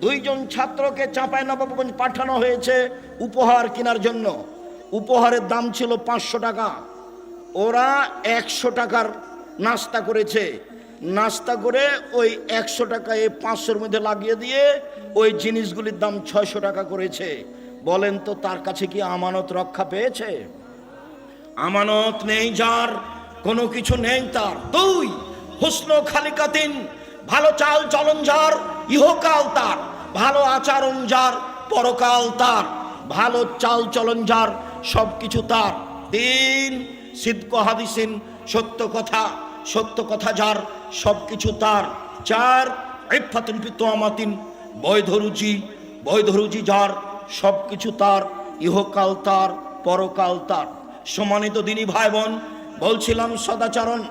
2 জন ছাত্রকে চাঁপাইনবাবগঞ্জ পাঠানো হয়েছে উপহার কেনার জন্য। উপহারের দাম ছিল 500 টাকা। ওরা 100 টাকার নাস্তা করেছে। নাস্তা করে ওই 100 টাকা এই 500-র মধ্যে লাগিয়ে দিয়ে ওই জিনিসগুলির দাম 600 টাকা করেছে। বলেন তো তার কাছে কি আমানত রক্ষা পেয়েছে? আমানত নেই যার, কোনো কিছু নেই তার। 2 হুসন খালিকাতিন, ভালো চাল চলন যার, ইহকাল তার। ভালো আচরণ যার, পরকাল তার। ভালো চাল চলন যার, সবকিছু তার। 3 সিদক হাদিসিন, সত্য কথা যার, সবকিছু তার। 4 ইফাতুন ফি তুমাতিন, বৈধ রুজি যার, সবকিছু তার, ইহকাল তার, পরকাল তার। সম্মানিত দিনী ভাই বোন, বলছিলাম সদাচরণ।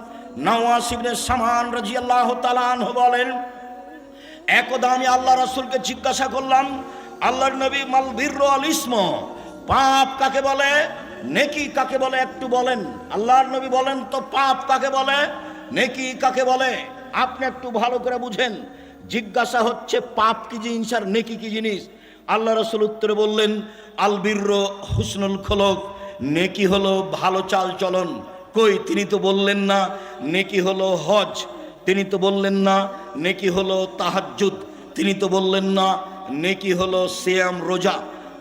নওয়াস ইবনে সামান রাদিয়াল্লাহু তাআলা আনহু বলেন, একদা আমি আল্লাহ রাসূলকে জিজ্ঞাসা করলাম, আল্লাহর নবী মাল বিররু আল ইসম, পাপ কাকে বলে, নেকি কাকে বলে একটু বলেন। আল্লাহর নবী বলেন, তো পাপ কাকে বলে, নেকি কাকে বলে? আপনি একটু ভালো করে বুঝেন। জিজ্ঞাসা হচ্ছে পাপ কি জিনিস আর নেকি কি জিনিস। আল্লাহ রাসূল উত্তরে বললেন, আল বিররু হুসনুল খুলুক, নেকি হলো ভালো চাল চলন। কই, তিনি তো বললেন না নেকি হলো হজ, তিনি তো বললেন না নেকি হলো তাহাজ্জুদ, তিনি তো বললেন না নেকি হলো সিয়াম রোজা,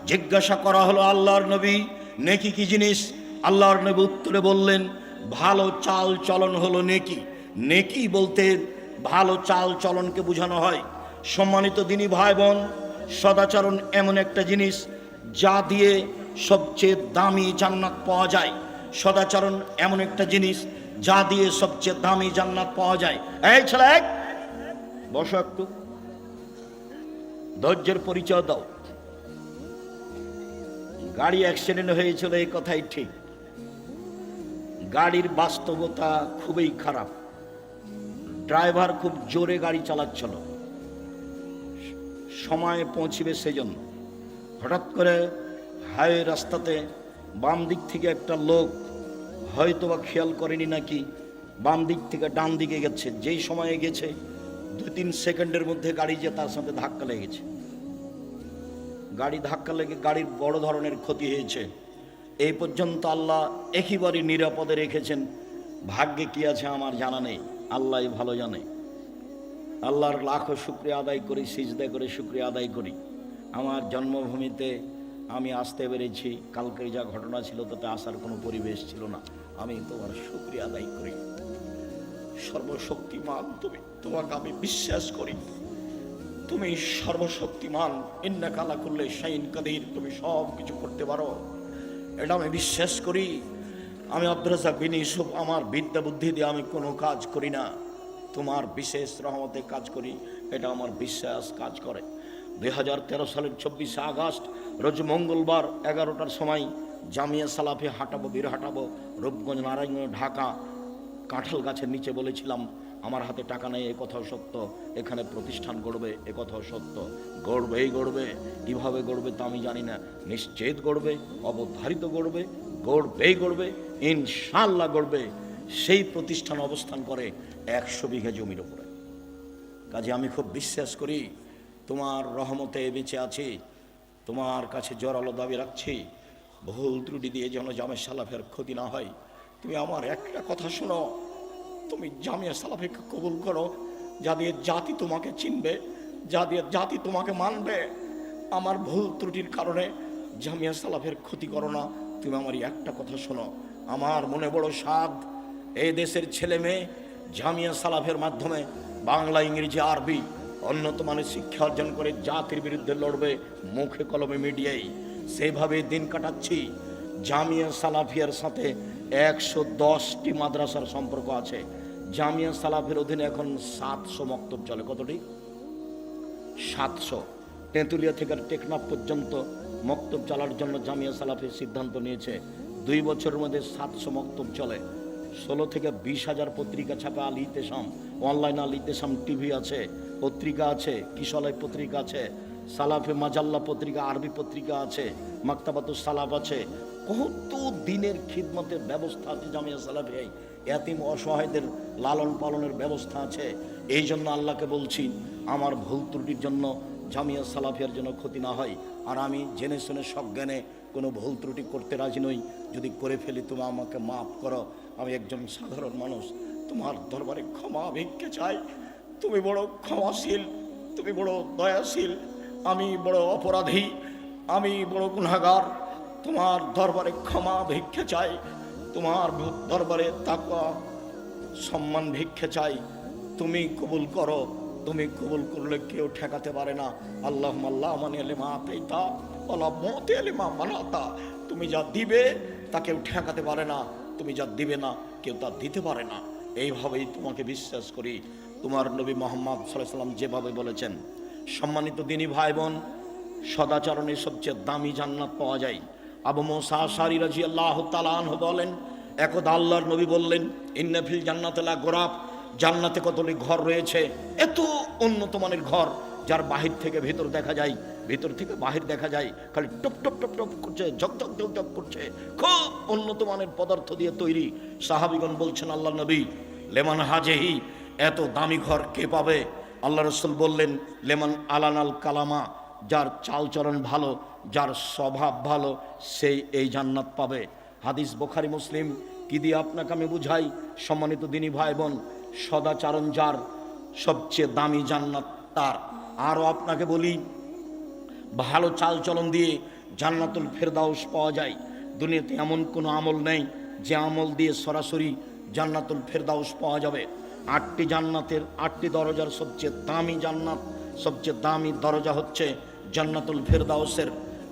জিজ্ঞাসা করা হলো আল্লাহর নবী, নেকি কি জিনিস? আল্লাহর নবী উত্তরে বললেন, ভালো চাল চলন হলো নেকি। নেকি বলতে ভালো চাল চলনকে বোঝানো হয়। সম্মানিত দিনী ভাই বোন, সদাচরণ এমন একটা জিনিস যা দিয়ে সবচেয়ে দামি জান্নাত পাওয়া যায়। সদাচরণ এমন একটা জিনিস যা দিয়ে সবচেয়ে দামি জান্নাত পাওয়া যায়। এই ছেলে, বসো, একটু ধৈর্যের পরিচয় দাও। গাড়ি অ্যাক্সিডেন্ট হয়েছিল, এই কথাই ঠিক। গাড়ির বাস্তবতা খুবই খারাপ। ড্রাইভার খুব জোরে গাড়ি চালাচ্ছিল, সময়ে পৌঁছিবে সেজন্য। হঠাৎ করে হাইওয়ে রাস্তাতে বাম দিক থেকে একটা লোক হয়তোবা খেয়াল করেনি নাকি, বাম দিক থেকে ডান দিকে গেছে। যেই সময়ে গেছে 2-3 সেকেন্ডের মধ্যে গাড়ি যে তার সাথে ধাক্কা লেগেছে। গাড়ি ধাক্কা লেগে গাড়ির বড় ধরনের ক্ষতি হয়েছে। এই পর্যন্ত আল্লাহ একেবারে নিরাপদে রেখেছেন। ভাগ্যে কি আছে আমার জানা নেই, আল্লাহই ভালো জানে। আল্লাহর লাখো শুকরিয়া আদায় করি, সিজদা করে শুকরিয়া আদায় করি। আমার জন্মভূমিতে আমি আসতে পেরেছি। কালকে যা ঘটনা ছিল তাতে আসার কোনো পরিবেশ ছিল না। আমি তোমার শুকরিয়া আদায় করি। সর্বশক্তিমান তুমি, তোমাকে আমি বিশ্বাস করি। তুমি সর্বশক্তিমান, ইন্নাকা আলা কুল্লি শাইইন কাদির, তুমি সব কিছু করতে পারো, এটা আমি বিশ্বাস করি। আমি আব্দুর রাজ্জাক বিন ইউসুফ, আমার বিদ্যা বুদ্ধি দিয়ে আমি কোনো কাজ করি না, তোমার বিশেষ রহমতে কাজ করি, এটা আমার বিশ্বাস কাজ করে। 2013 সালের 24শে আগস্ট রোজ মঙ্গলবার 11টার সময় জামিয়া সালাফি হাঁটাবো, বীর হাঁটাবো, রূপগঞ্জ, নারায়ণগঞ্জ, ঢাকা। কাঁঠাল গাছের নিচে বলেছিলাম আমার হাতে টাকা নেই, এ কথাও সত্য। এখানে প্রতিষ্ঠান গড়বে, এ কথাও সত্য। গড়বেই গড়বে, কীভাবে গড়বে তা আমি জানি না, নিশ্চিত গড়বে, অবধারিত গড়বে, গড়বেই গড়বে, ইনশাআল্লাহ গড়বে। সেই প্রতিষ্ঠান অবস্থান করে 100 বিঘা জমির উপরে। কাজে আমি খুব বিশ্বাস করি তোমার রহমতে বেঁচে আছি। তোমার কাছে জোরালো দাবি রাখছি, ভুল ত্রুটি দিয়ে যেন জামিয়া সালাফের ক্ষতি না হয়। তুমি আমার একটা কথা শোনো, তুমি জামিয়া সালাফিকে কবুল করো, যা দিয়ে জাতি তোমাকে চিনবে, যা দিয়ে জাতি তোমাকে মানবে। আমার ভুল ত্রুটির কারণে জামিয়া সালাফের ক্ষতি করো না। তুমি আমার একটা কথা শোনো, আমার মনে বড় সাধ, এই দেশের ছেলে মেয়ে জামিয়া সালাফের মাধ্যমে বাংলা, ইংরেজি, আরবি উন্নত মানের শিক্ষা অর্জন করে জাতির বিরুদ্ধে লড়বে, মুখে কলমে মিডিয়ায়। সেইভাবে দিন কাটাচ্ছি। জামিয়া সালাফিয়ার সাথে 110টি মাদ্রাসার সম্পর্ক আছে। জামিয়া সালাফের অধীনে এখন 700 মক্তব চলে। কতটি? 700। তেঁতুলিয়া থেকে টেকনাফ পর্যন্ত মক্তব চালার জন্য জামিয়া সালাফের সিদ্ধান্ত নিয়েছে। 2 বছরের মধ্যে 700 মক্তব চলে। 16 থেকে 20,000 পত্রিকা ছাপে। আল ইতেসাম অনলাইন, আল ইতেসাম টিভি আছে, পত্রিকা আছে, কিশলয় পত্রিকা আছে, সালাফে মাজাল্লা পত্রিকা, আরবি পত্রিকা আছে, মাকতাবাতুস সালাফ আছে। কত দিনের খিদমতের ব্যবস্থা আছে জামিয়া সালাফে। এতিম অসহায়দের লালন পালনের ব্যবস্থা আছে। এই জন্য আল্লাহকে বলছি আমার ভুল ত্রুটির জন্য জামিয়া সালাফিয়ার জন্য ক্ষতি না হয়। আর আমি জেনে শুনে সজ্ঞানে কোনো ভুল ত্রুটি করতে রাজি নই। যদি করে ফেলি তুমি আমাকে মাফ করো। আমি একজন সাধারণ মানুষ, তোমার দরবারে ক্ষমা ভিক্ষে চাই। তুমি বড় ক্ষমাশীল, তুমি বড় দয়াশীল। আমি বড় অপরাধী, আমি বড় গুনাহগার। তোমার দরবারে ক্ষমা ভিক্ষে চাই, তোমার দরবারে তাকওয়া সম্মান ভিক্ষে চাই। তুমি কবুল করো। তুমি কবুল করলে কেউ ঠেকাতে পারে না। আল্লাহুম্মা লা মানিয়া লিমা আতাইতা ওয়ালা মুতিয়া লিমা মানাতা। তুমি যা দিবে তা কেউ ঠেকাতে পারে না, তুমি যা দিবে না কেউ তা দিতে পারে না। এইভাবেই তোমাকে বিশ্বাস করি। তোমার নবী মুহাম্মদ সাল্লাল্লাহু আলাইহি ওয়াসাল্লাম যেভাবে বলেছেন। সম্মানিত দিনী ভাই বোন, সদাচরণে সবচেয়ে দামি জান্নাত পাওয়া যায়। আবু মুসা আশআরী রাদিয়াল্লাহু তাআলা আনহু বলেন, একদা আল্লাহর নবী বললেন, ইন্না ফিল জান্নাতি লা গোরাফ, জান্নাতে কতগুলি ঘর রয়েছে। এত উন্নত মানের ঘর, যার বাহির থেকে ভেতর দেখা যায়, ভেতর থেকে বাহির দেখা যায়, খালি টপ টপ টপ টপ করছে, ঝকঝক ঝকঝক করছে, খুব উন্নত মানের পদার্থ দিয়ে তৈরি। সাহাবীগণ বলছেন, আল্লাহ নবী, লেমান হাজেহি, এত দামি ঘর কে পাবে? আল্লাহ রাসূল বললেন, লেমান আলানাল কালামা, যার চালচরণ ভালো, যার স্বভাব ভালো, সেই এই জান্নাত পাবে। হাদিস বুখারী মুসলিম। কি দিয়ে আপনাকে আমি বুঝাই সম্মানিত দিনী ভাই বোন, সদাচরণ যার, সবচেয়ে দামি জান্নাত তার। আরও আপনাকে বলি, ভালো চালচলন দিয়ে জান্নাতুল ফেরদাউস পাওয়া যায়। দুনিয়াতে এমন কোনো আমল নেই যে আমল দিয়ে সরাসরি জান্নাতুল ফেরদাউস পাওয়া যাবে। 8টি জান্নাতের 8টি দরজার সবচেয়ে দামি জান্নাত, সবচেয়ে দামি দরজা হচ্ছে জান্নাতুল ফেরদাউসের।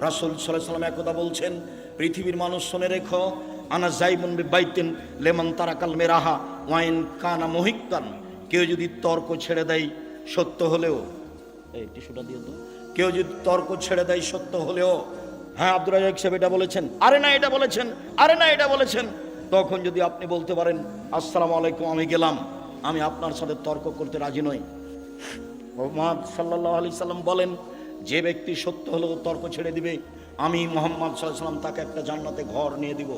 রাসূল সাল্লাল্লাহু আলাইহি ওয়াসাল্লাম একদা বলছেন, পৃথিবীর মানুষ শুনে রেখো, আনা যাইবুন বিবাইতিন লেমান তারাকাল মেরাহা ওয়াইন কানা মুহিক্কান। কেউ যদি তর্ক ছেড়ে দেয় সত্য হলেও, এই টিস্যুটা দিয়ে তো, কেউ যদি তর্ক ছেড়ে দেয় সত্য হলেও, হ্যাঁ আব্দুর রাজ্জাক সাহেব এটা বলেছেন, আরে না এটা বলেছেন, আরে না এটা বলেছেন, তখন যদি আপনি বলতে পারেন আসসালামু আলাইকুম আমি গেলাম, আমি আপনার সাথে তর্ক করতে রাজি নই। মুহাম্মদ সাল্লাল্লাহু আলাইহি সাল্লাম বলেন, যে ব্যক্তি সত্য হলেও তর্ক ছেড়ে দিবে, আমি মুহাম্মদ সাল্লাল্লাহু আলাইহি সাল্লাম তাকে একটা জান্নাতে ঘর নিয়ে দিব।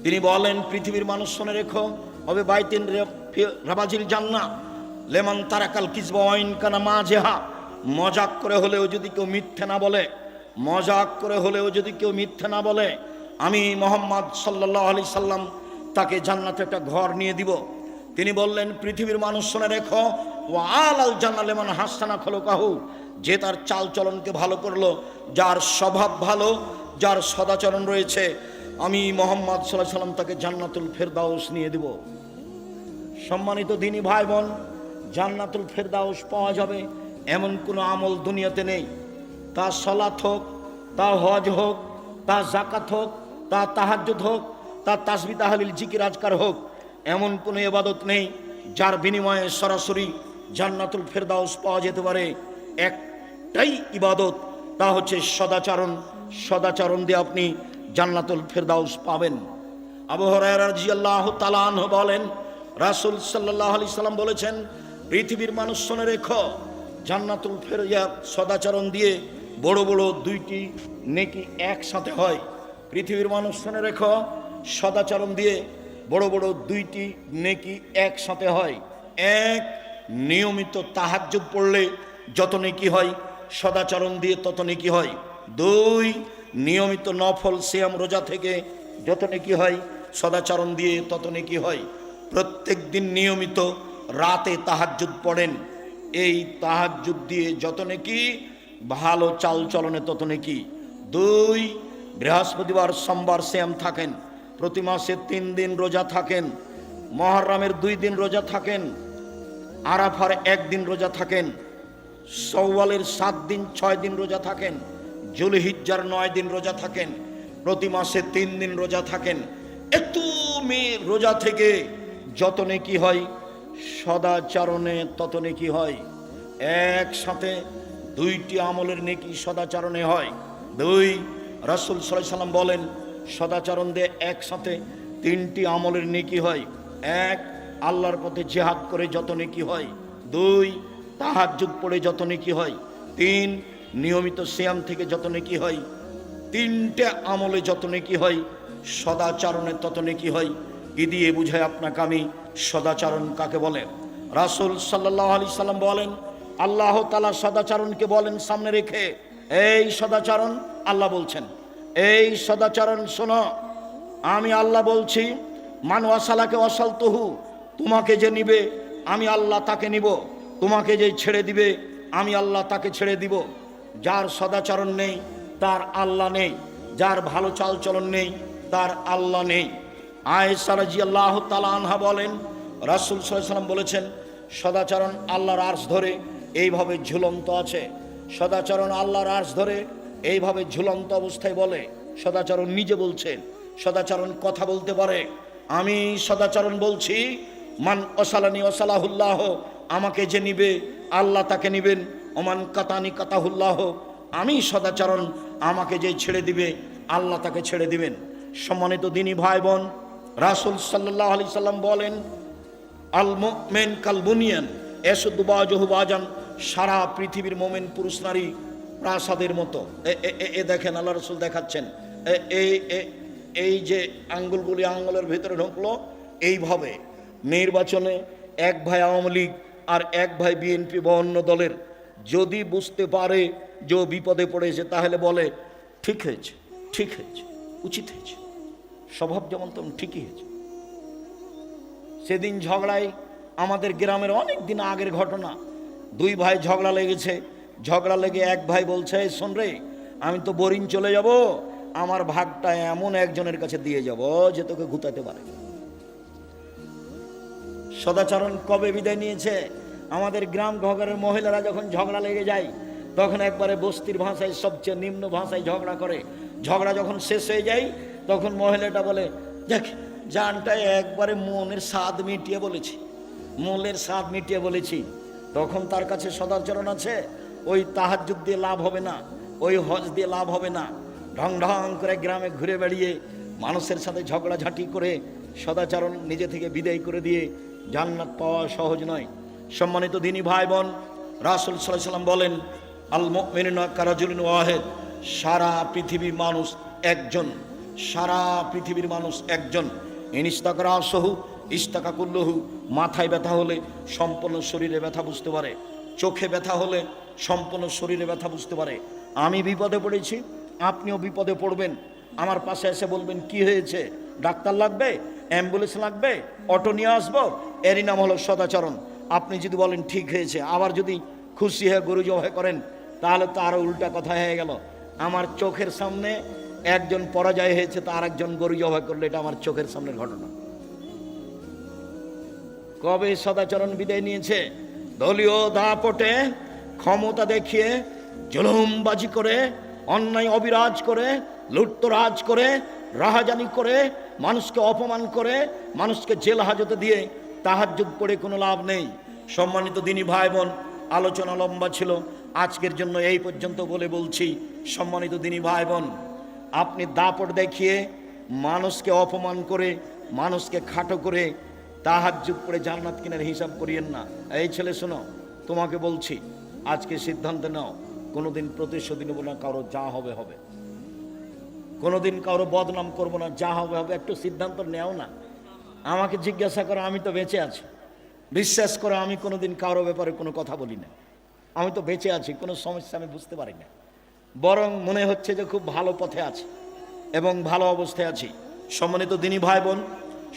তিনি বলেন, পৃথিবীর মানুষ শুনে রেখো, হবে বাইতিন রাবাজিল জান্নাহ লেমান তারাকাল কিযবা ওয়াইন কানা মাজেহা। মজাক করে হলেও যদি কেউ মিথ্যে না বলে, মজাক করে হলেও যদি কেউ মিথ্যে না বলে, আমি মুহাম্মদ সাল্লাল্লাহু আলাইহি সাল্লাম তাকে জান্নাতে একটা ঘর নিয়ে দিব। তিনি বললেন, পৃথিবীর মানুষ শুনে রেখো, ওয়া আলাল জান্নাহ লিমান হাসানা খুলুকাহু। যে তার চাল চলনকে ভালো করলো, যার স্বভাব ভালো, যার সদাচরণ রয়েছে, আমি মুহাম্মদ সাল্লাল্লাহু আলাইহি সাল্লাম তাকে জান্নাতুল ফেরদাউস নিয়ে দিব। সম্মানিত দিনী ভাই বোন, জান্নাতুল ফেরদাউস পাওয়া যাবে এমন কোনো আমল দুনিয়াতে নেই। তা সালাত হোক, তা হজ হোক, তা যাকাত হোক, তা তাহাজ্জুদ হোক, তা তাসবিহ তাহলিল জিকির আজকার হোক, এমন কোনো ইবাদত নেই যার বিনিময়ে সরাসরি জান্নাতুল ফেরদাউস পাওয়া যেতে পারে। একটাই ইবাদত, তা হচ্ছে সদাচরণ। সদাচরণ দিয়ে আপনি জান্নাতুল ফেরদাউস পাবেন। আবু হুরায়রা রাদিয়াল্লাহু তাআলা আনহু বলেন, রাসূল সাল্লাল্লাহু আলাইহি সাল্লাম বলেছেন, পৃথিবীর মানুষ শুনে রেখো, জান্নাতুল ফেরদাউস সদাচরণ দিয়ে বড় বড় 2টি নেকি একসাথে হয়। পৃথিবীর মানুষ শুনে রেখো, সদাচরণ দিয়ে বড় বড় 2টি নেকি একসাথে হয়। এক, নিয়মিত তাহাজ্জুদ পড়লে যত নেকি হয়, সদাচরণ দিয়ে তত নেকি হয়। 2, নিয়মিত নফল সিয়াম রোজা থেকে যত নেকি হয়, সদাচরণ দিয়ে তত নেকি হয়। প্রত্যেক দিন নিয়মিত রাতে তাহাজ্জুদ পড়েন, এই তাহাজ্জুদ দিয়ে যত নেকি, ভালো চাল চলনে তত নেকি। 2, বৃহস্পতিবার সোমবার সিয়াম থাকেন, প্রতি মাসে 3 দিন রোজা থাকেন, মুহররমের 2 দিন রোজা থাকেন, আরাফার 1 দিন রোজা থাকেন, শাওয়ালের 7 দিন 6 দিন রোজা থাকেন, যুলহিজ্জার 9 দিন রোজা থাকেন, প্রতি মাসে 3 দিন রোজা থাকেন। এত রোজা থেকে যত নেকি হয়, সদাচরণে তত নেকি হয়। একসাথে 2টি আমলের নেকি সদাচরণে হয়। 2, রাসূল সাল্লাল্লাহু আলাইহি সাল্লাম বলেন, সদাচরণ দিয়ে একসাথে 3টি আমলের নেকি হয়। 1, আল্লাহর পথে জিহাদ করে যত নেকি হয়। 2, তাহাজ্জুদ পড়ে যত নেকি হয়। 3, নিয়মিত সিয়াম থেকে যত নেকি হয়। 3টে আমলে যত নেকি হয়, সদাচরণে তত নেকি হয়। কি দিয়ে বুঝায় আপনাকে আমি সদাচরণ কাকে বলে? রাসূল সাল্লাল্লাহু আলাইহি সাল্লাম বলেন, আল্লাহ তাআলা সদাচরণকে বলেন সামনে রেখে, এই সদাচরণ, আল্লাহ বলছেন, এই সদাচরণ শোনো, আমি আল্লাহ বলছি, মান ওয়াসালাকে ওয়াসালতুহু, তোমাকে যে নিবে আমি আল্লাহ তাকে নিব, তোমাকে যে ছেড়ে দিবে আমি আল্লাহ তাকে ছেড়ে দিব। যার সদাচরণ নেই তার আল্লাহ নেই, যার ভালো চাল চলন নেই তার আল্লাহ নেই। আয়েশা রাদিয়াল্লাহু তাআলা আনহা বলেন, রাসূল সাল্লাল্লাহু আলাইহি সাল্লাম বলেছেন, সদাচরণ আল্লাহর আরশ ধরে এইভাবে ঝুলন্ত আছে। সদাচরণ আল্লাহর আরশ ধরে এইভাবে ঝুলন্ত অবস্থায় বলে। সদাচরণ নিজে বলছেন, সদাচরণ কথা বলতে পারে। আমি সদাচরণ বলছি, মান ওয়াসালানি ওয়াসালাহুল্লাহ, আমাকে যে নিবে আল্লাহ তাকে নিবেন। ওমান কাতানি কাতাহুল্লাহ, আমি সদাচরণ, আমাকে যে ছেড়ে দিবে আল্লাহ তাকে ছেড়ে দিবেন। সম্মানিত দিনী ভাই বোন, রাসূল সাল্লাল্লাহু আলাইহি সাল্লাম বলেন, আল মুমিন কাল বুনিয়ান ইয়াসুদ্দু বাযুহু বাযান, সারা পৃথিবীর মুমিন পুরুষ নারী প্রাসাদের মতো। এ দেখেন আল্লাহ রাসূল দেখাচ্ছেন, এই যে আঙ্গুলগুলি আঙ্গুলের ভিতরে ঢুকলো, এইভাবে নির্বাচনে এক ভাই আওয়ামী লীগ আর এক ভাই বিএনপি বা অন্য দলের যদি বুঝতে পারে যে বিপদে পড়েছে, তাহলে বলে ঠিক হয়েছে, ঠিক হয়েছে, উচিত হয়েছে, স্বভাব যেমন তেমন ঠিকই হয়েছে। সেদিন ঝগড়ায়, আমাদের গ্রামের অনেক দিন আগের ঘটনা, 2 ভাই ঝগড়া লেগেছে। ঝগড়া লেগে এক ভাই বলছে, শোন রে, আমি তো বোরিং চলে যাব, আমার ভাগটা এমন একজনের কাছে দিয়ে যাব যে তোকে গুতাতে পারে। সদাচরণ কবে বিদায় নিয়েছে? আমাদের গ্রাম ঘরের মহিলারা যখন ঝগড়া লেগে যায় তখন একবারে বস্তির ভাষায় সবচেয়ে নিম্ন ভাষায় ঝগড়া করে। ঝগড়া যখন শেষ হয়ে যায় তখন মহিলাটা বলে, দেখ জানটা একবারে মনের স্বাদ মিটিয়ে বলেছি, মনের স্বাদ মিটিয়ে বলেছি। তখন তার কাছে সদাচরণ আছে, ওই তাহাজ্জুদ দিয়ে লাভ হবে না, ওই হজ দিয়ে লাভ হবে না। ঢং ঢং করে গ্রামে ঘুরে বেড়িয়ে মানুষের সাথে ঝগড়াঝাঁটি করে সদাচরণ নিজে থেকে বিদায় করে দিয়ে জান্নাত পাওয়া সহজ নয়। সম্মানিত দিনী ভাই বোন, রাসূল সাল্লাল্লাহু আলাইহি ওয়াসাল্লাম বলেন, আল মুমিনুনা কারাজুলিন ওয়াহিদ, সারা পৃথিবীর মানুষ একজন, সারা পৃথিবীর মানুষ একজন। ইনিস্তাকরা সহু ইস্তাকা কুল্লহু, মাথায় ব্যথা হলে সম্পূর্ণ শরীরে ব্যথা বুঝতে পারে, চোখে ব্যথা হলে সম্পূর্ণ শরীরে ব্যথা বুঝতে পারে। আমি বিপদে পড়েছি, আপনিও বিপদে পড়বেন, আমার পাশে এসে বলবেন কি হয়েছে, ডাক্তার লাগবে, অ্যাম্বুলেন্স লাগবে, অটো নিয়ে আসবো, এরই নাম হলো সদাচরণ। আপনি যদি বলেন ঠিক হয়েছে, আবার যদি খুশি হয়ে গরু জবাই করেন তাহলে তো আরো উল্টা কথা হয়ে গেল। আমার চোখের সামনে একজন পরাজয় হয়েছে, তো আরেকজন গরু জবাই করলো, এটা আমার চোখের সামনের ঘটনা। কবে সদাচরণ বিদায় নিয়েছে? দলীয় দাপটে ক্ষমতা দেখিয়ে জুলুমবাজি করে, অন্যায় অবিরাজ করে, লুটতরাজ করে, রাহাজানি করে, মানুষকে অপমান করে, মানুষকে জেল হাজতে দিয়ে তাহাজ্জুদ পড়ে কোনো লাভ নেই। সম্মানিত দিনী ভাই বোন, আলোচনা লম্বা ছিল, আজকের জন্য এই পর্যন্ত বলে বলছি, সম্মানিত দিনী ভাই বোন, আপনি দাপট দেখিয়ে মানুষকে অপমান করে, মানুষকে খাটো করে তাহাজ্জুদ পড়ে জান্নাত কিনার হিসাব করিয়েন না। এই ছেলে শোনো, তোমাকে বলছি, আজকে সিদ্ধান্ত নাও, কোনোদিন প্রতিশোধ নেব না, কারো যা হবে হবে, কোনোদিন কারো বদনাম করব না, যা হবে হবে। একটু সিদ্ধান্ত নেও না। আমাকে জিজ্ঞাসা করো, আমি তো বেঁচে আছি, বিশ্বাস করো আমি কোনোদিন কারো ব্যাপারে কোনো কথা বলি না, আমি তো বেঁচে আছি, কোনো সমস্যা আমি বুঝতে পারি না, বরং মনে হচ্ছে যে খুব ভালো পথে আছি এবং ভালো অবস্থায় আছি। সম্মানিত দিনী ভাই বোন,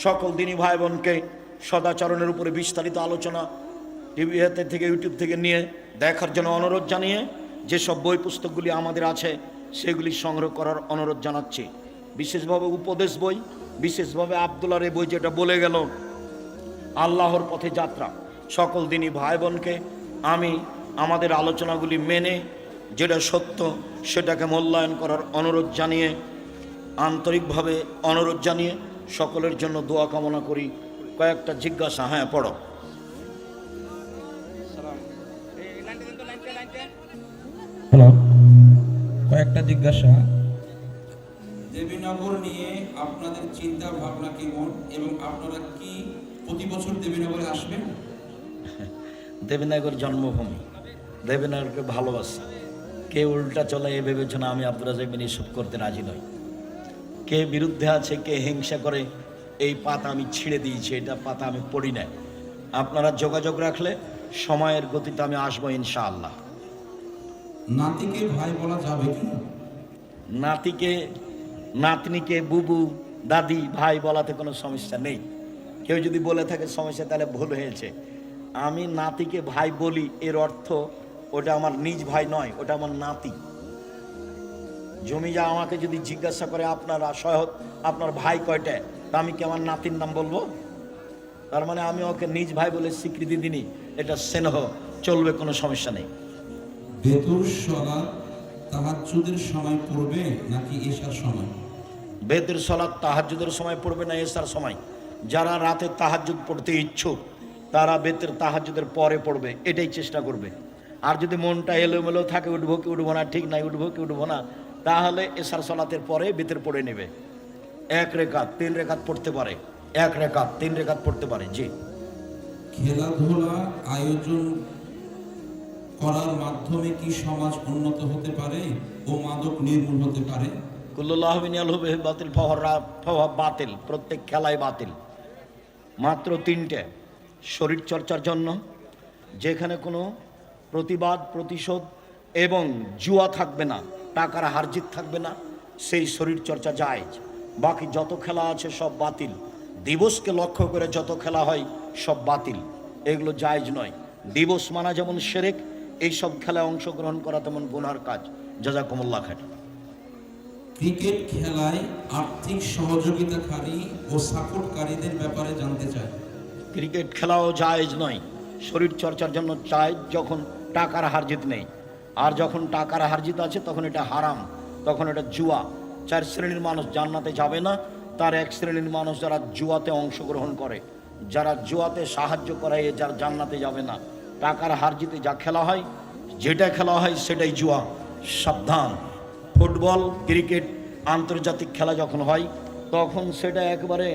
সকল দিনী ভাই বোনকে সদাচরণের উপরে বিস্তারিত আলোচনা টিভি থেকে, ইউটিউব থেকে নিয়ে দেখার জন্য অনুরোধ জানিয়ে যেসব বই পুস্তকগুলি আমাদের আছে সেগুলি সংগ্রহ করার অনুরোধ জানাচ্ছি। বিশেষভাবে উপদেশ বই, বিশেষভাবে আব্দুল্লাহর এই বই যেটা বলে গেল আল্লাহর পথে যাত্রা, সকল দিনী ভাই বোনকে আমি আমাদের আলোচনাগুলি মেনে যেটা সত্য সেটাকে মূল্যায়ন করার অনুরোধ জানিয়ে, আন্তরিকভাবে অনুরোধ জানিয়ে সকলের জন্য দোয়া কামনা করি। কয়েকটা জিজ্ঞাসা, হ্যাঁ পড়ো। হ্যালো, কয়েকটা জিজ্ঞাসা। দেবীনগর নিয়ে আপনাদের চিন্তা ভাবনা কেমন এবং আপনারা কি প্রতি বছর দেবীনগরে আসবেন? দেবীনগর জন্মভূমি, দেবীনগরকে ভালোবাসি। কে উল্টা চলে এ বিবেচনা আমি আব্দুর রাজ্জাক বিন ইউসুফ করতে রাজি নই। কে বিরুদ্ধে আছে, কে হিংসা করে, এই পাতা আমি ছিঁড়ে দিয়েছি, এটা পাতা আমি পড়ি না। আপনারা যোগাযোগ রাখলে সময়ের গতিতে আমি আসবো ইনশাআল্লাহ। নাতিকে ভাই বলা যাবে কি? নাতিকে, নাতনিকে বুবু, দাদি, ভাই বলাতে কোনো সমস্যা নেই। কেউ যদি বলে থাকে সমস্যা, তাহলে ভুল হয়েছে। আমি নাতিকে ভাই বলি, এর অর্থ ওটা আমার নিজ ভাই নয়, ওটা আমার নাতি। জমি যা আমাকে যদি জিজ্ঞাসা করে আপনারা সহজ আপনার ভাই কয়টা, তা আমি কি আমার নাতির নাম বলবো? তার মানে আমি ওকে নিজ ভাই বলে স্বীকৃতি দিনি, এটা স্নেহ, চলবে, কোনো সমস্যা নেই। বেতুর সালাত তাহাজ্জুদের সময় পড়বে নাকি এশার সময়? বেতের সালাত তাহাজ্জুদের সময় পড়বে না এশার সময়? যারা রাতে তাহাজ্জুদ পড়তে ইচ্ছুক তারা বেতের তাহাজ্জুদের পরে পড়বে, এটাই চেষ্টা করবে। আর যদি মনটা এলোমেলো থাকে, উঠবো কি উঠবো না, ঠিক নাই, উঠবো কি উঠবো না, তাহলে এশার সালাতের পরে বেতের পড়ে নেবে। 1 রেকাত 3 রেকাত পড়তে পারে, 1 রেকাত 3 রেকাত পড়তে পারে। জি। খেলাধুলা আয়োজন করার মাধ্যমে কি সমাজ উন্নত হতে পারে ও মাদক নির্মূল হতে পারে? বাতিল বাতিল, প্রত্যেক খেলাই বাতিল। মাত্র 3টে শরীর চর্চার জন্য, যেখানে কোনো প্রতিবাদ, প্রতিশোধ এবং জুয়া থাকবে না, টাকার হারজিত থাকবে না, সেই শরীর চর্চা জায়েজ। বাকি যত খেলা আছে সব বাতিল। দিবসকে লক্ষ্য করে যত খেলা হয় সব বাতিল, এগুলো জায়েজ নয়। দিবস মানা যেমন শিরক, এইসব খেলায় অংশগ্রহণ করা তেমন গুনার কাজ। জাযাকুমুল্লাহ খাইর। ক্রিকেট খেলায় আর্থিক সহযোগিতাকারী ও সাপোর্টকারীদের ব্যাপারে জানতে চাই। ক্রিকেট খেলাও জায়েজ নয়, শরীর চর্চার জন্য চাই যখন টাকার হারজিত নেই। আর যখন টাকার হারজিত আছে তখন এটা হারাম, তখন এটা জুয়া। 4 শ্রেণীর মানুষ জান্নাতে যাবে না। তার 1 শ্রেণীর মানুষ যারা জুয়াতে অংশগ্রহণ করে, যারা জুয়াতে সাহায্য করে, যারা জান্নাতে যাবে না। টাকার হারজিতে যা খেলা হয়, যেটা খেলা হয় সেটাই জুয়া। সাবধান। ফুটবল, ক্রিকেট, আন্তর্জাতিক খেলা যখন হয় তখন সেটা একবারে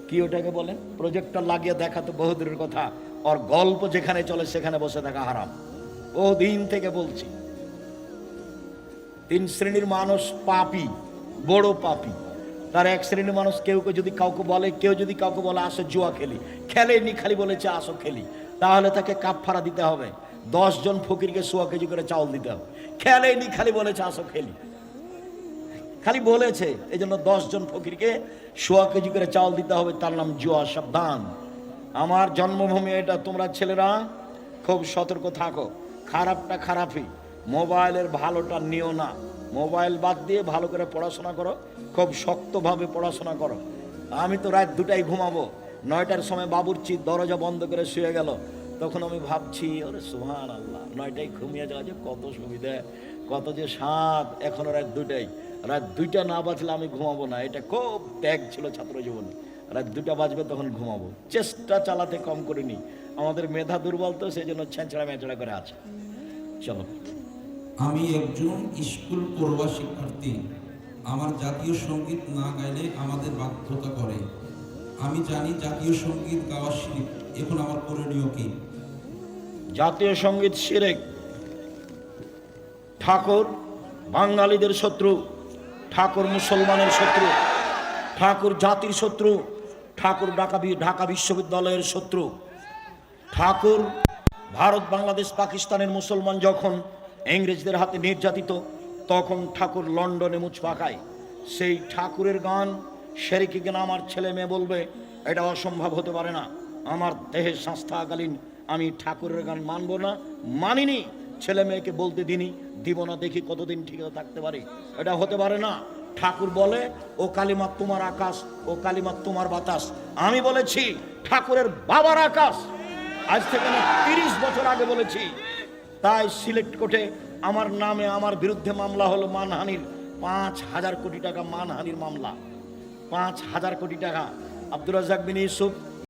কি ওটাকে বলে, প্রজেক্টর লাগিয়ে দেখা তো বহুদূরের কথা, আর গল্প যেখানে চলে সেখানে বসে থাকা হারাম। ও দিন থেকে বলছি, 3 শ্রেণীর মানুষ পাপী, বড় পাপী। তার 1 শ্রেণীর মানুষ কেউ যদি কাউকে বলে আসো জুয়া খেলি, খেলেনি, খালি বলেছে আসো খেলি, তাহলে তাকে কাফারা দিতে হবে। 10 জন ফকিরকে 100 কেজি করে চাউল দিতে হবে। খেলেনি, খালি বলেছে আসো খেলি, খালি বলেছে, এই জন্য 10 জন ফকিরকে 100 কেজি করে চাউল দিতে হবে, তার নাম জুয়া। সাবধান। আমার জন্মভূমি এটা, তোমরা ছেলেরা খুব সতর্ক থাকো। খারাপটা খারাপই, মোবাইলের ভালোটা নিও না। মোবাইল বাদ দিয়ে ভালো করে পড়াশোনা করো, খুব শক্তভাবে পড়াশোনা করো। আমি তো রাত 2টায় ঘুমাবো, 9টার সময় বাবুর্চি দরজা বন্ধ করে শুয়ে গেল, তখন আমি ভাবছি ওরে সুবহানাল্লাহ, 9টায় ঘুমিয়ে যাওয়া যে কত সুবিধা, কত যে স্বাদ। এখনো রাত 2টায়, রাত 2টা না বাজলে আমি ঘুমাবো না। এটা খুব ত্যাগ ছিল ছাত্র জীবনে। রাত 2টা বাজবে তখন ঘুমাবো। চেষ্টা চালাতে কম করিনি, আমাদের মেধা দুর্বল তো, সেই জন্য ছেঁচড়া মেচড়া করে আছে। চলো। আমি একজন স্কুল পড়ুয়া শিক্ষার্থী। আমার জাতীয় সঙ্গীত না গাইলে আমাদের বাধ্যতা করে। আমি জানি জাতীয় সঙ্গীত গাওয়া শিরক, এখন আমার করণীয় কি? জাতীয় সঙ্গীত শিরক। ঠাকুর বাঙালিদের শত্রু, ঠাকুর মুসলমানের শত্রু, ঠাকুর জাতির শত্রু, ঠাকুর ঢাকা বিশ্ববিদ্যালয়ের শত্রু। ঠাকুর ভারত, বাংলাদেশ, পাকিস্তানের মুসলমান যখন ইংরেজদের হাতে নির্যাতিত, তখন ঠাকুর লন্ডনে মুছ পাকায়। সেই ঠাকুরের গান শিরকি গান আমার ছেলে মেয়ে বলবে, এটা অসম্ভব হতে পারে না। আমার দেহের সংস্থাকালীন আমি ঠাকুরের গান মানব না, মানিনি, ছেলে মেয়েকে বলতে দিব না, দেখি কতদিন ঠিক থাকতে পারি। এটা হতে পারে না। ঠাকুর বলে ও কালিমা তোমার আকাশ, ও কালিমা তোমার বাতাস। আমি বলেছি ঠাকুরের বাবার আকাশ, আজ থেকে 30 বছর আগে বলেছি। তাই সিলেক্ট কোর্টে আমার নামে, আমার বিরুদ্ধে মামলা হলো মানহানির, 5,000 কোটি টাকা মানহানির মামলা, 5,000 কোটি টাকা। আব্দুর রাজ্জাক বিন ইউসুফ